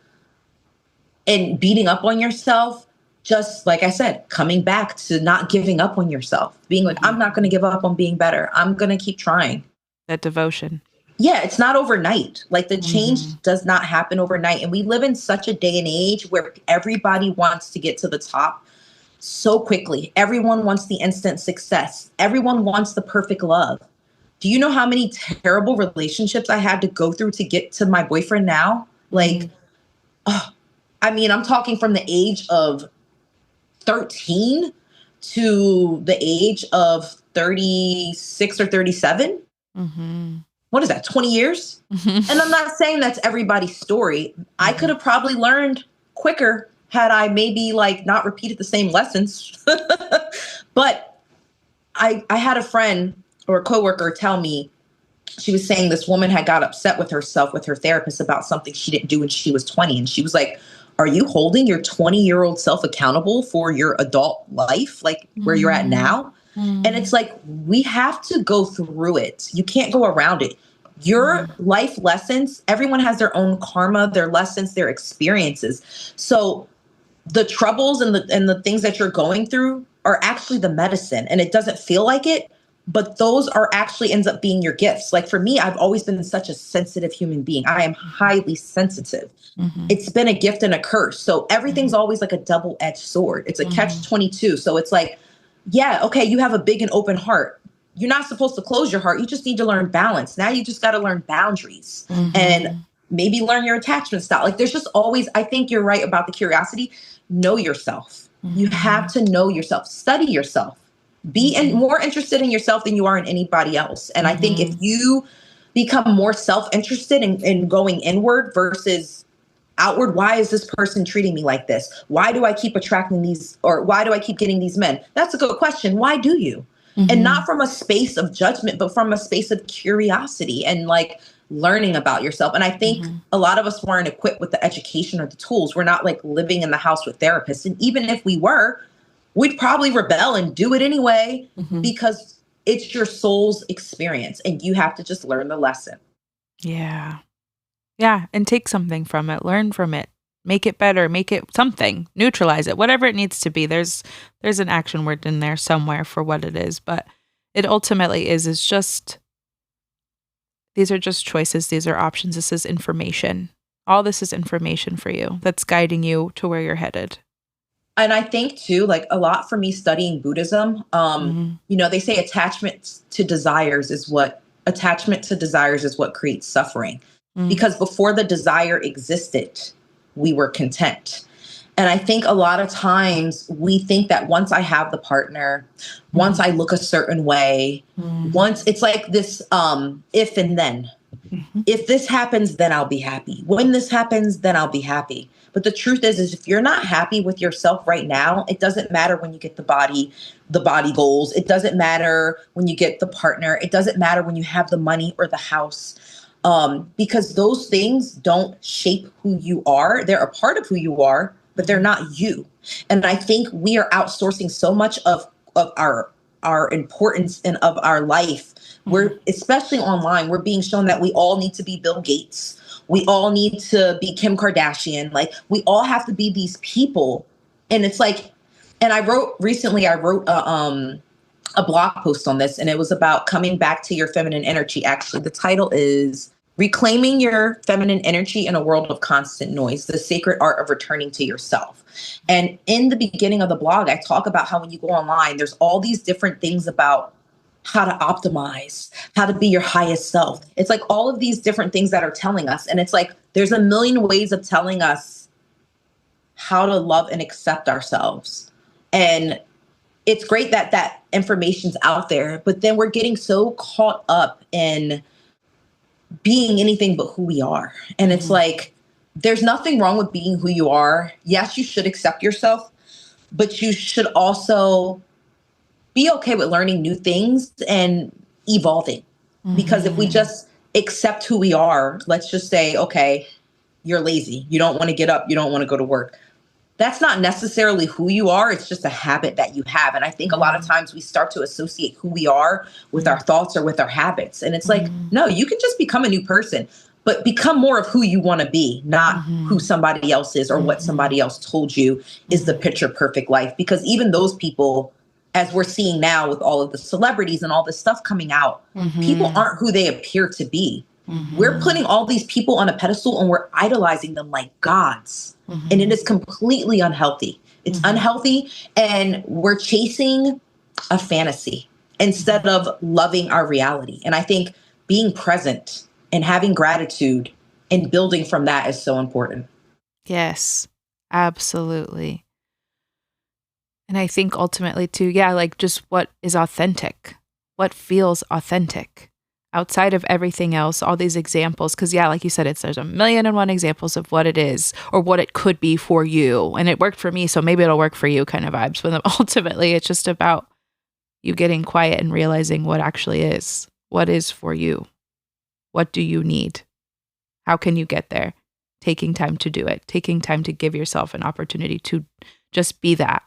and beating up on yourself, just like I said, coming back to not giving up on yourself, being like, I'm not going to give up on being better. I'm going to keep trying. That devotion. Yeah, it's not overnight. Like the change does not happen overnight. And we live in such a day and age where everybody wants to get to the top so quickly. Everyone wants the instant success. Everyone wants the perfect love. Do you know how many terrible relationships I had to go through to get to my boyfriend now? Like, I mean, I'm talking from the age of 13 to the age of 36 or 37. What is that, 20 years? And I'm not saying that's everybody's story. I could have probably learned quicker had I maybe like not repeated the same lessons. But I had a friend or a coworker tell me, she was saying this woman had got upset with herself, with her therapist, about something she didn't do when she was 20. And she was like, are you holding your 20-year-old self accountable for your adult life, like where you're at now? And it's like, we have to go through it. You can't go around it. Your life lessons, everyone has their own karma, their lessons, their experiences. So the troubles and the things that you're going through are actually the medicine, and it doesn't feel like it, but those are actually ends up being your gifts. Like for me, I've always been such a sensitive human being. I am highly sensitive. It's been a gift and a curse. So everything's always like a double-edged sword. It's a catch-22. So it's like, yeah, okay, you have a big and open heart. You're not supposed to close your heart. You just need to learn balance. Now you just got to learn boundaries and maybe learn your attachment style. Like there's just always, I think you're right about the curiosity. Know yourself. You have to know yourself. Study yourself. Be more interested in yourself than you are in anybody else. And I think if you become more self-interested in going inward versus outward. Why is this person treating me like this? Why do I keep attracting these, or why do I keep getting these men? That's a good question. Why do you? And not from a space of judgment, but from a space of curiosity and like learning about yourself. And I think a lot of us weren't equipped with the education or the tools. We're not like living in the house with therapists. And even if we were, we'd probably rebel and do it anyway because it's your soul's experience and you have to just learn the lesson. Yeah. Yeah. And take something from it, learn from it, make it better, make it something, neutralize it, whatever it needs to be. There's an action word in there somewhere for what it is, but it ultimately is just, these are just choices. These are options. This is information. All this is information for you that's guiding you to where you're headed. And I think too, like a lot for me studying Buddhism, you know, they say attachment to desires is what creates suffering. Because before the desire existed, we were content. And I think a lot of times we think that once I have the partner, once I look a certain way, once it's like this if and then. If this happens, then I'll be happy. When this happens, then I'll be happy. But the truth is if you're not happy with yourself right now, it doesn't matter when you get the body goals. It doesn't matter when you get the partner. It doesn't matter when you have the money or the house. Because those things don't shape who you are. They're a part of who you are, but they're not you. And I think we are outsourcing so much of our importance and of our life. We're, especially online, we're being shown that we all need to be Bill Gates. We all need to be Kim Kardashian. Like we all have to be these people. And it's like, and I wrote a blog post on this, and it was about coming back to your feminine energy. Actually, the title is Reclaiming Your Feminine Energy in a World of Constant Noise, the Sacred Art of Returning to Yourself. And in the beginning of the blog, I talk about how when you go online, there's all these different things about how to optimize, how to be your highest self. It's like all of these different things that are telling us. And it's like there's a million ways of telling us how to love and accept ourselves. And it's great that that information's out there, but then we're getting so caught up in being anything but who we are. And it's like, there's nothing wrong with being who you are. Yes, you should accept yourself, but you should also be okay with learning new things and evolving. Because if we just accept who we are, let's just say, okay, you're lazy. You don't want to get up. You don't want to go to work. That's not necessarily who you are. It's just a habit that you have. And I think a lot of times we start to associate who we are with our thoughts or with our habits. And it's like, no, you can just become a new person, but become more of who you want to be, not who somebody else is or what somebody else told you is the picture perfect life. Because even those people, as we're seeing now with all of the celebrities and all this stuff coming out, people aren't who they appear to be. We're putting all these people on a pedestal and we're idolizing them like gods. And it is completely unhealthy. It's unhealthy. And we're chasing a fantasy instead of loving our reality. And I think being present and having gratitude and building from that is so important. Yes, absolutely. And I think ultimately too, yeah, like just what is authentic, what feels authentic outside of everything else, all these examples. Cause yeah, like you said, there's a million and one examples of what it is or what it could be for you. And it worked for me, so maybe it'll work for you kind of vibes. But ultimately it's just about you getting quiet and realizing what actually is, what is for you. What do you need? How can you get there? Taking time to do it, taking time to give yourself an opportunity to just be that.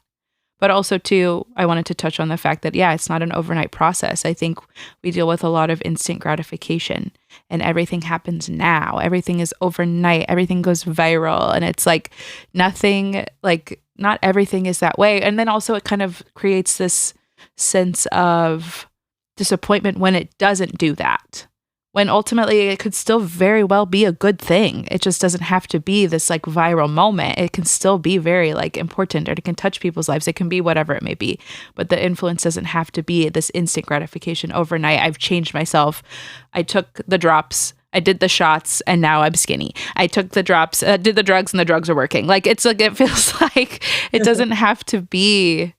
But also, too, I wanted to touch on the fact that, yeah, it's not an overnight process. I think we deal with a lot of instant gratification and everything happens now. Everything is overnight. Everything goes viral. And it's like nothing, like not everything is that way. And then also it kind of creates this sense of disappointment when it doesn't do that. When ultimately it could still very well be a good thing. It just doesn't have to be this like viral moment. It can still be very like important, or it can touch people's lives. It can be whatever it may be, but the influence doesn't have to be this instant gratification overnight. I've changed myself. I took the drops, I did the shots, and now I'm skinny. I took the drops, did the drugs, and the drugs are working. Like it's like, it feels like it doesn't have to be,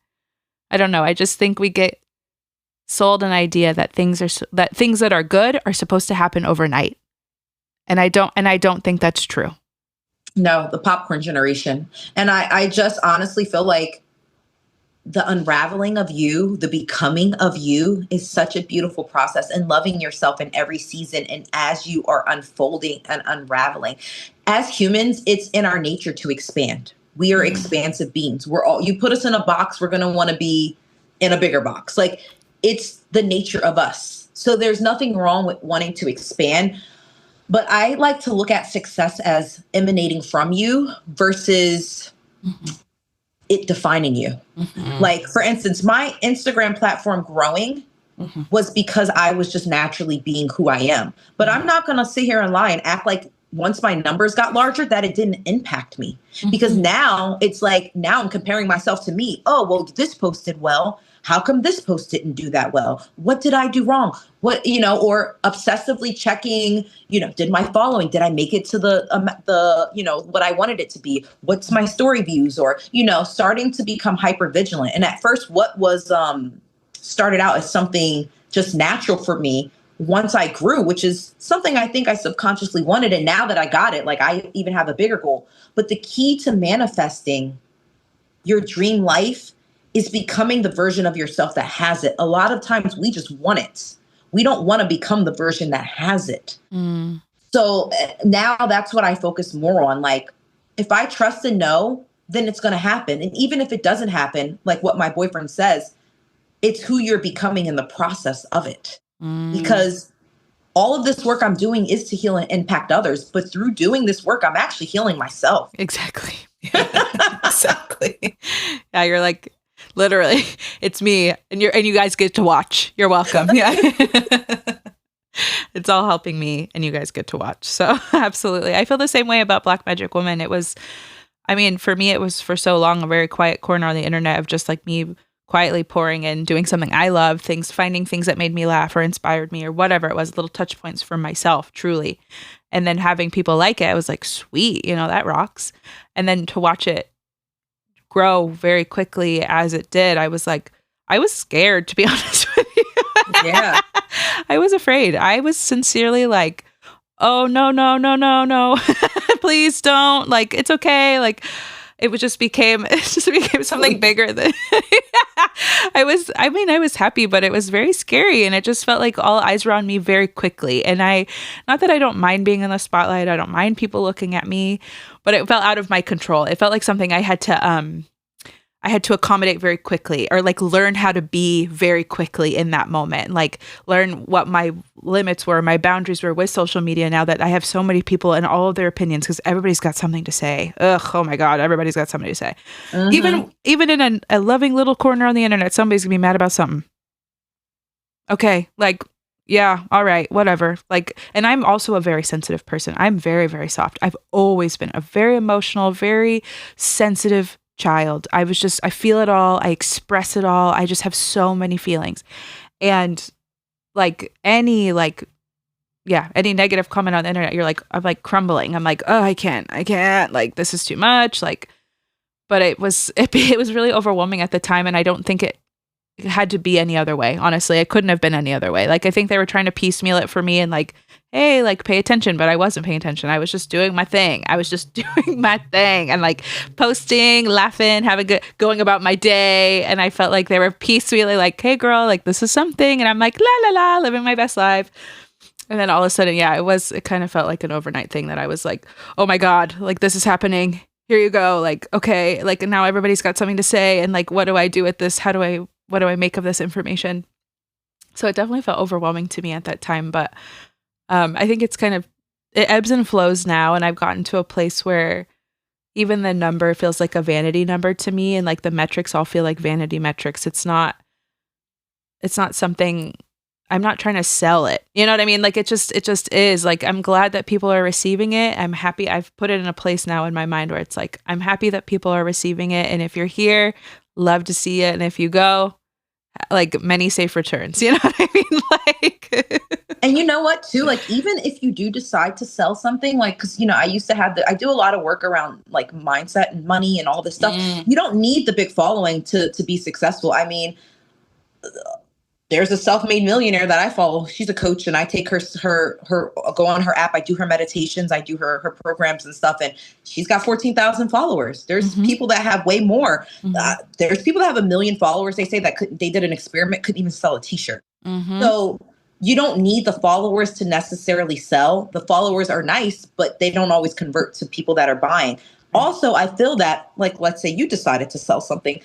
I don't know. I just think we get sold an idea that things that are good are supposed to happen overnight. And I don't think that's true. No, the popcorn generation. And I just honestly feel like the unraveling of you, the becoming of you is such a beautiful process, and loving yourself in every season. And as you are unfolding and unraveling, as humans, it's in our nature to expand. We are expansive beings. You put us in a box, we're going to want to be in a bigger box. Like, it's the nature of us. So there's nothing wrong with wanting to expand. But I like to look at success as emanating from you versus it defining you. Like, for instance, my Instagram platform growing was because I was just naturally being who I am. But I'm not going to sit here and lie and act like once my numbers got larger that it didn't impact me. Because now it's like, now I'm comparing myself to me. Oh, well, this posted well. How come this post didn't do that well? What did I do wrong? Or obsessively checking, did my following, did I make it to the what I wanted it to be? What's my story views? Or, starting to become hyper vigilant. And at first, what was started out as something just natural for me, once I grew, which is something I think I subconsciously wanted. And now that I got it, like, I even have a bigger goal. But the key to manifesting your dream life is becoming the version of yourself that has it. A lot of times we just want it. We don't want to become the version that has it. So now that's what I focus more on. Like, if I trust and know, then it's going to happen. And even if it doesn't happen, like what my boyfriend says, it's who you're becoming in the process of it. Because all of this work I'm doing is to heal and impact others. But through doing this work, I'm actually healing myself. Exactly. Exactly. Yeah, you're like, literally, it's me, and you guys get to watch. You're welcome. Yeah. It's all helping me, and you guys get to watch. So absolutely. I feel the same way about Black Magic Woman. It was, for me, it was for so long a very quiet corner on the internet of just like me quietly pouring in, doing something I love, finding things that made me laugh or inspired me or whatever it was, little touch points for myself, truly. And then having people like it, I was like, sweet, that rocks. And then to watch it grow very quickly as it did, I was scared, to be honest with you. Yeah. I was afraid. I was sincerely like, oh, no. Please don't. Like, it's okay. Like, it just became something bigger than I was happy, but it was very scary, and it just felt like all eyes were on me very quickly. And not that I don't mind being in the spotlight, I don't mind people looking at me, but it felt out of my control. It felt like something I had to accommodate very quickly, or like learn how to be very quickly in that moment, like learn what my limits were, my boundaries were with social media, now that I have so many people and all of their opinions, because everybody's got something to say. Oh my God, everybody's got something to say. Even in a loving little corner on the internet, somebody's gonna be mad about something. Okay, like, yeah, all right, whatever. Like, and I'm also a very sensitive person. I'm very, very soft. I've always been a very emotional, very sensitive child. I feel it all. I express it all. I just have so many feelings. And like any negative comment on the internet, I'm like crumbling. I'm like, oh, I can't, like, this is too much. Like, but it was really overwhelming at the time. And I don't think it had to be any other way. Honestly, it couldn't have been any other way. Like, I think they were trying to piecemeal it for me and like, hey, like, pay attention, but I wasn't paying attention. I was just doing my thing. And like posting, laughing, going about my day. And I felt like they were piecemealing, like, hey girl, like, this is something. And I'm like, la la la, living my best life. And then all of a sudden, yeah, it kind of felt like an overnight thing that I was like, oh my God, like, this is happening. Here you go. Like, okay, like, now everybody's got something to say. And like, what do I do with this? What do I make of this information? So it definitely felt overwhelming to me at that time. But I think it ebbs and flows now. And I've gotten to a place where even the number feels like a vanity number to me. And like the metrics all feel like vanity metrics. It's not something, I'm not trying to sell it. You know what I mean? Like, it just is. Like, I'm glad that people are receiving it. I'm happy. I've put it in a place now in my mind where it's like, I'm happy that people are receiving it. And if you're here, love to see it. And if you go, like, many safe returns. You know what I mean? Like, and you know what too? Like, even if you do decide to sell something, like, cause I used to I do a lot of work around like mindset and money and all this stuff. You don't need the big following to be successful. I mean, there's a self-made millionaire that I follow. She's a coach, and I take her go on her app. I do her meditations. I do her programs and stuff. And she's got 14,000 followers. There's people that have way more. There's people that have 1 million followers. They say that they did an experiment, couldn't even sell a t-shirt. So you don't need the followers to necessarily sell. The followers are nice, but they don't always convert to people that are buying. Also, I feel that, like, let's say you decided to sell something,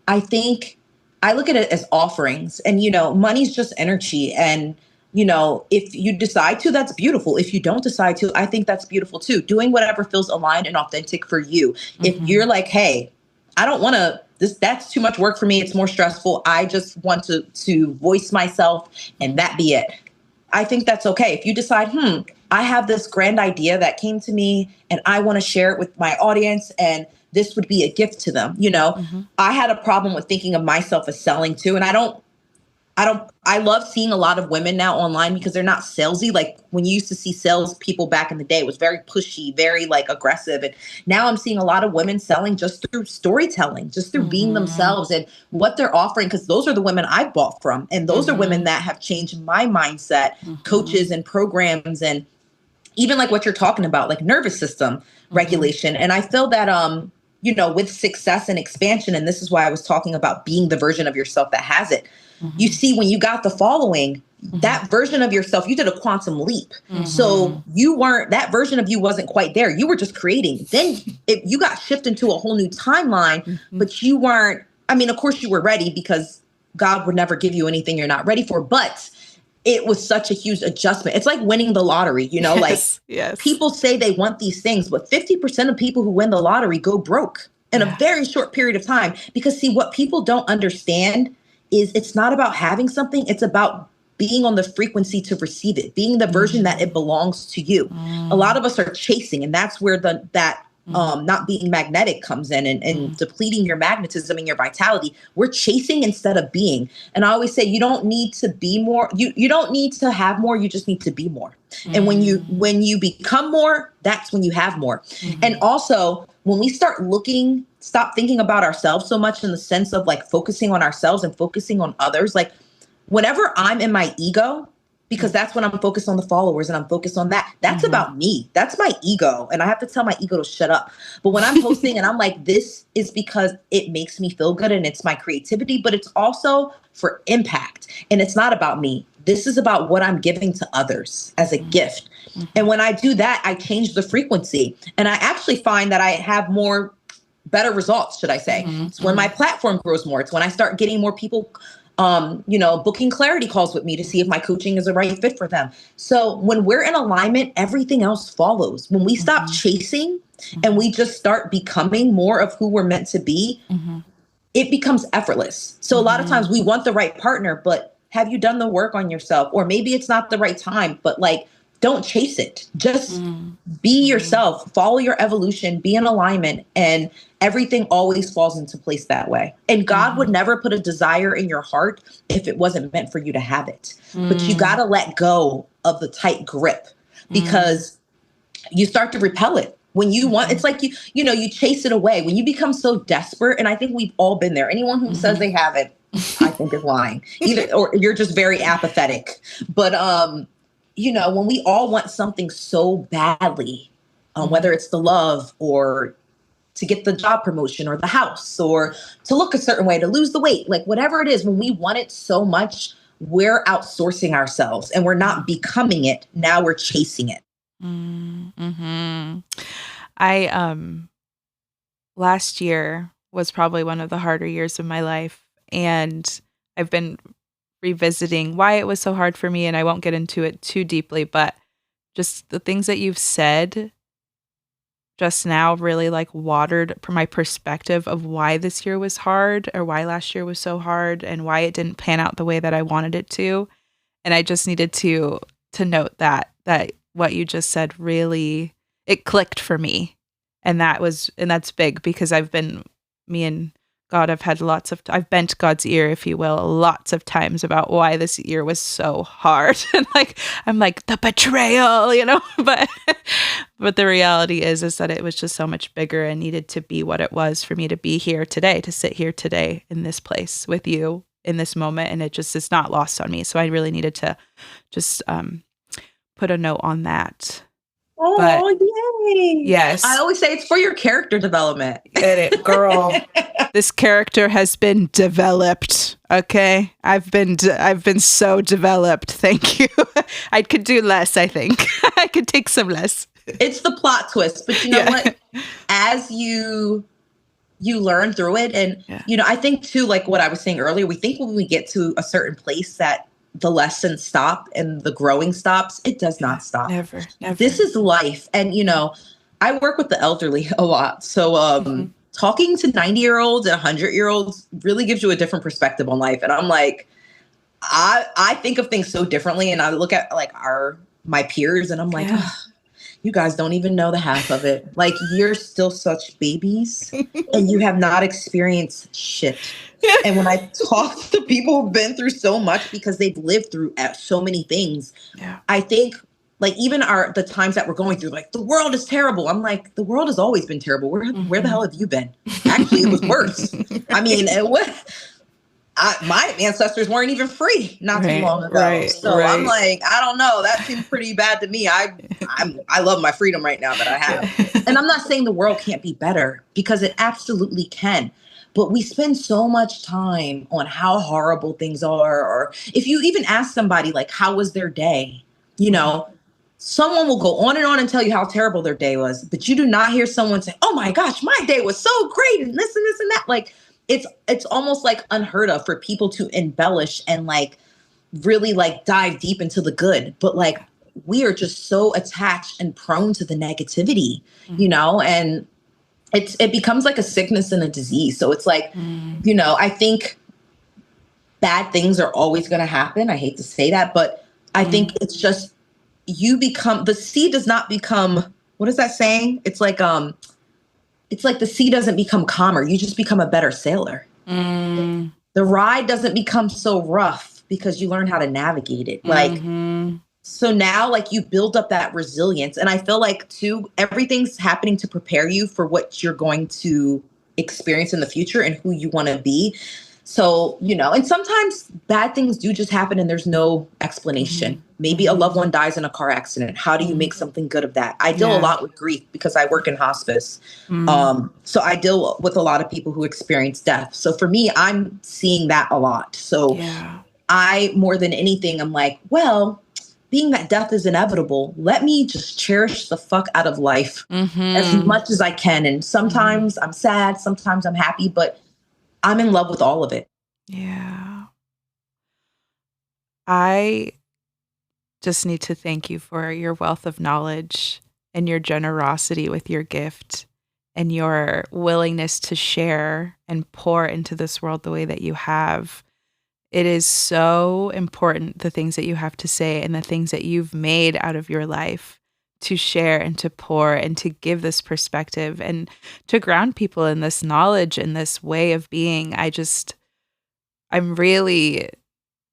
I think I look at it as offerings, and, money's just energy. And, if you decide to, that's beautiful. If you don't decide to, I think that's beautiful too. Doing whatever feels aligned and authentic for you. If you're like, hey, I don't want to, that's too much work for me. It's more stressful. I just want to voice myself and that be it. I think that's okay. If you decide, I have this grand idea that came to me and I want to share it with my audience, and this would be a gift to them. I had a problem with thinking of myself as selling too. And I love seeing a lot of women now online because they're not salesy. Like when you used to see sales people back in the day, it was very pushy, very like aggressive. And now I'm seeing a lot of women selling just through storytelling, just through being themselves and what they're offering. Because those are the women I've bought from. And those are women that have changed my mindset, coaches and programs, and even like what you're talking about, like nervous system regulation. And I feel that, with success and expansion, and this is why I was talking about being the version of yourself that has it. You see, when you got the following, that version of yourself, you did a quantum leap. So that version of you wasn't quite there. You were just creating. Then you got shifted into a whole new timeline, but you weren't, of course you were ready, because God would never give you anything you're not ready for. But it was such a huge adjustment. It's like winning the lottery, yes. People say they want these things, but 50% of people who win the lottery go broke in a very short period of time. Because see, what people don't understand is it's not about having something. It's about being on the frequency to receive it, being the version that it belongs to you. A lot of us are chasing, and that's where not being magnetic comes in, and depleting your magnetism and your vitality. We're chasing instead of being. And I always say, you don't need to be more. You don't need to have more. You just need to be more. And when you become more, that's when you have more. And also, when we stop thinking about ourselves so much, in the sense of like focusing on ourselves and focusing on others, like whenever I'm in my ego, because that's when I'm focused on the followers and I'm focused on that. That's about me. That's my ego. And I have to tell my ego to shut up. But when I'm posting and I'm like, this is because it makes me feel good and it's my creativity, but it's also for impact. And it's not about me. This is about what I'm giving to others as a gift. And when I do that, I change the frequency. And I actually find that I have better results, should I say. It's when my platform grows more. It's when I start getting more people booking clarity calls with me to see if my coaching is the right fit for them. So when we're in alignment, everything else follows. When we stop chasing and we just start becoming more of who we're meant to be, it becomes effortless. So a lot of times we want the right partner, but have you done the work on yourself? Or maybe it's not the right time, but like, don't chase it. Just be yourself, follow your evolution, be in alignment, and everything always falls into place that way. And God would never put a desire in your heart if it wasn't meant for you to have it. But you got to let go of the tight grip, because you start to repel it. When you want, it's like you chase it away. When you become so desperate, and I think we've all been there. Anyone who says they haven't, I think is lying. Or you're just very apathetic. But when we all want something so badly, whether it's the love or to get the job promotion or the house or to look a certain way, to lose the weight, like whatever it is, when we want it so much, we're outsourcing ourselves and we're not becoming it. Now we're chasing it. I, last year was probably one of the harder years of my life, and I've been revisiting why it was so hard for me, and I won't get into it too deeply, but just the things that you've said just now really like watered my perspective of why this year was hard, or why last year was so hard, and why it didn't pan out the way that I wanted it to. And I just needed to note that what you just said really, it clicked for me. And that's big, because me and God, I've bent God's ear, if you will, lots of times about why this year was so hard. And I'm like, the betrayal, but the reality is that it was just so much bigger and needed to be what it was for me to be here today, to sit here today in this place with you, in this moment, and it's not lost on me. So I really needed to just put a note on that. Oh, yay. Yes. I always say it's for your character development. Get it, girl. This character has been developed. Okay. I've been so developed. Thank you. I could do less, I think. I could take some less. It's the plot twist, but you know what? As you learn through it, and I think too, like what I was saying earlier, we think when we get to a certain place that the lessons stop and the growing stops. It does not stop. Never. This is life. And, I work with the elderly a lot. So talking to 90-year-olds and 100-year-olds really gives you a different perspective on life. And I'm like, I think of things so differently. And I look at like my peers and I'm like, you guys don't even know the half of it. Like, you're still such babies and you have not experienced shit. And when I talk to people who've been through so much because they've lived through so many things, I think like even the times that we're going through, like the world is terrible. I'm like, the world has always been terrible. Where the hell have you been? Actually, it was worse. I mean, my ancestors weren't even free not too long ago. I'm like, I don't know. That seems pretty bad to me. I love my freedom right now that I have. And I'm not saying the world can't be better, because it absolutely can. But we spend so much time on how horrible things are. Or if you even ask somebody, like, how was their day? Someone will go on and tell you how terrible their day was. But you do not hear someone say, oh my gosh, my day was so great. And this and this and that. Like, it's almost like unheard of for people to embellish and like really like dive deep into the good. But like, we are just so attached and prone to the negativity, and it becomes like a sickness and a disease. So it's like, I think bad things are always going to happen. I hate to say that, but I think it's just, the sea does not become, what is that saying? It's like the sea doesn't become calmer. You just become a better sailor. The ride doesn't become so rough because you learn how to navigate it. Like, so now like you build up that resilience. And I feel like too, everything's happening to prepare you for what you're going to experience in the future and who you want to be. So, and sometimes bad things do just happen and there's no explanation. Maybe a loved one dies in a car accident. How do you make something good of that? I deal a lot with grief because I work in hospice. So I deal with a lot of people who experience death. So for me, I'm seeing that a lot. So I, more than anything, I'm like, well, being that death is inevitable, let me just cherish the fuck out of life as much as I can. And sometimes I'm sad, sometimes I'm happy, but I'm in love with all of it. Yeah. I just need to thank you for your wealth of knowledge and your generosity with your gift and your willingness to share and pour into this world the way that you have. It is so important, the things that you have to say and the things that you've made out of your life, to share and to pour and to give this perspective and to ground people in this knowledge and this way of being. I'm really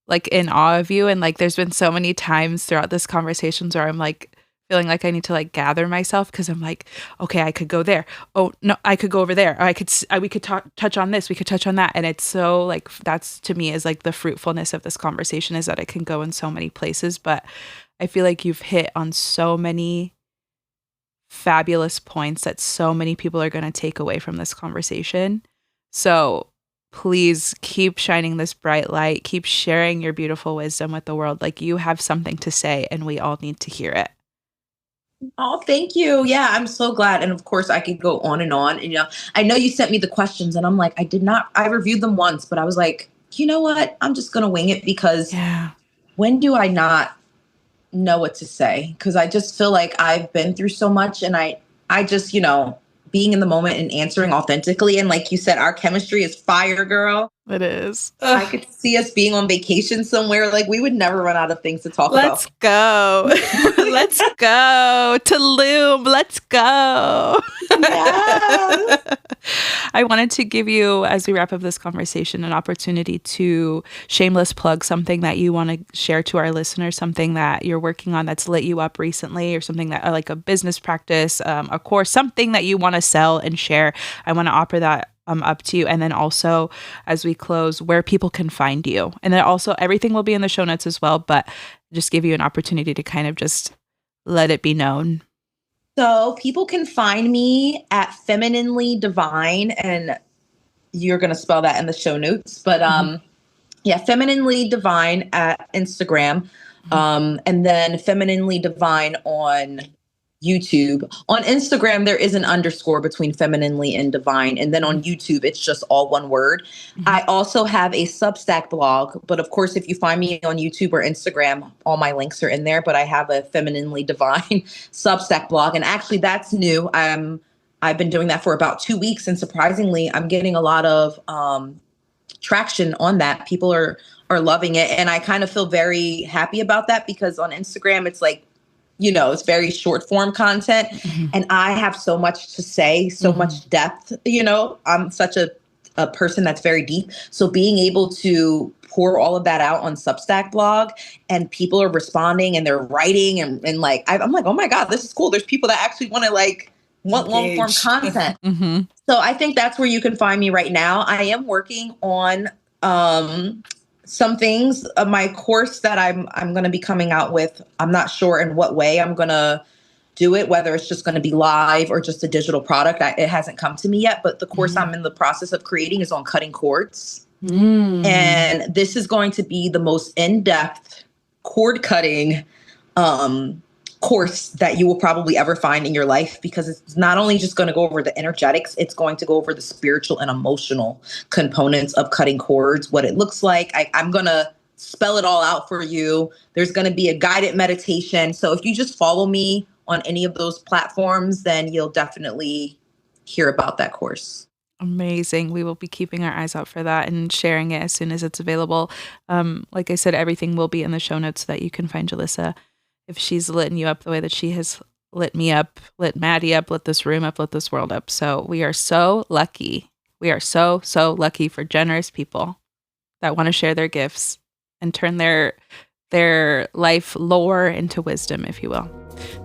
like in awe of you. And like, there's been so many times throughout this conversations where I'm like feeling like I need to like gather myself, because I'm like, okay, I could go there. Oh no, I could go over there. Or we could touch on this. We could touch on that. And it's so like, that's to me is like the fruitfulness of this conversation, is that it can go in so many places. But I feel like you've hit on so many fabulous points that so many people are going to take away from this conversation. So please keep shining this bright light. Keep sharing your beautiful wisdom with the world. Like, you have something to say and we all need to hear it. Oh, thank you. Yeah, I'm so glad. And of course I could go on and on. And, I know you sent me the questions and I'm like, I reviewed them once, but I was like, you know what? I'm just going to wing it, because when do I not know what to say? Because I just feel like I've been through so much, and I just, being in the moment and answering authentically. And like you said, our chemistry is fire, girl. It is. I could see us being on vacation somewhere. Like, we would never run out of things to talk Let's about. Go. Let's go. Tulum. Let's go. Yes. I wanted to give you, as we wrap up this conversation, an opportunity to shameless plug something that you want to share to our listeners, something that you're working on that's lit you up recently, or something that like a business practice, a course, something that you want to sell and share. I want to offer that up to you. And then also, as we close, where people can find you. And then also, everything will be in the show notes as well, but just give you an opportunity to kind of just let it be known. So people can find me at Femininely Divine, and you're going to spell that in the show notes. But Femininely Divine at Instagram, and then Femininely Divine on YouTube. On Instagram, there is an underscore between femininely and divine. And then on YouTube, it's just all one word. I also have a Substack blog. But of course, if you find me on YouTube or Instagram, all my links are in there. But I have a Femininely Divine Substack blog. And actually, that's new. I've been doing that for about 2 weeks. And surprisingly, I'm getting a lot of traction on that. People are loving it. And I kind of feel very happy about that, because on Instagram, it's like, it's very short form content, and I have so much to say, so much depth. I'm such a person that's very deep. So being able to pour all of that out on Substack blog, and people are responding and they're writing and like, I'm like, oh my God, this is cool. There's people that actually want long form content. So I think that's where you can find me right now. I am working on some things of my course that I'm going to be coming out with. I'm not sure in what way I'm going to do it, whether it's just going to be live or just a digital product. It hasn't come to me yet, but the course I'm in the process of creating is on cutting cords. And this is going to be the most in-depth cord cutting course that you will probably ever find in your life, because it's not only just going to go over the energetics, it's going to go over the spiritual and emotional components of cutting cords, what it looks like. I'm going to spell it all out for you. There's going to be a guided meditation. So if you just follow me on any of those platforms, then you'll definitely hear about that course. Amazing. We will be keeping our eyes out for that and sharing it as soon as it's available. Like I said, everything will be in the show notes so that you can find Jalisa. If she's lit you up the way that she has lit me up, lit Maddie up, lit this room up, lit this world up. So we are so lucky. We are so, so lucky for generous people that want to share their gifts and turn their life lore into wisdom, if you will.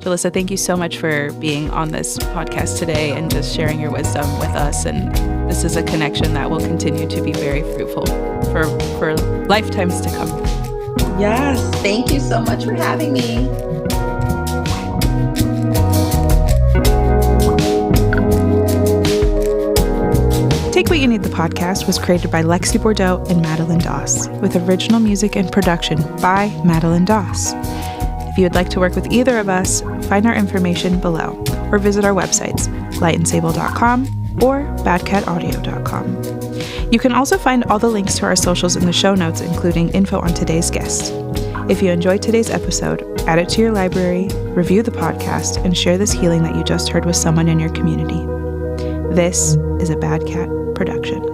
Jalisa, thank you so much for being on this podcast today and just sharing your wisdom with us. And this is a connection that will continue to be very fruitful for lifetimes to come. Yes. Thank you so much for having me. Take What You Need, the podcast was created by Lexi Bordeaux and Madeline Doss, with original music and production by Madeline Doss. If you would like to work with either of us, find our information below or visit our websites, lightandsable.com or badcataudio.com. You can also find all the links to our socials in the show notes, including info on today's guest. If you enjoyed today's episode, add it to your library, review the podcast, and share this healing that you just heard with someone in your community. This is a Bad Cat production.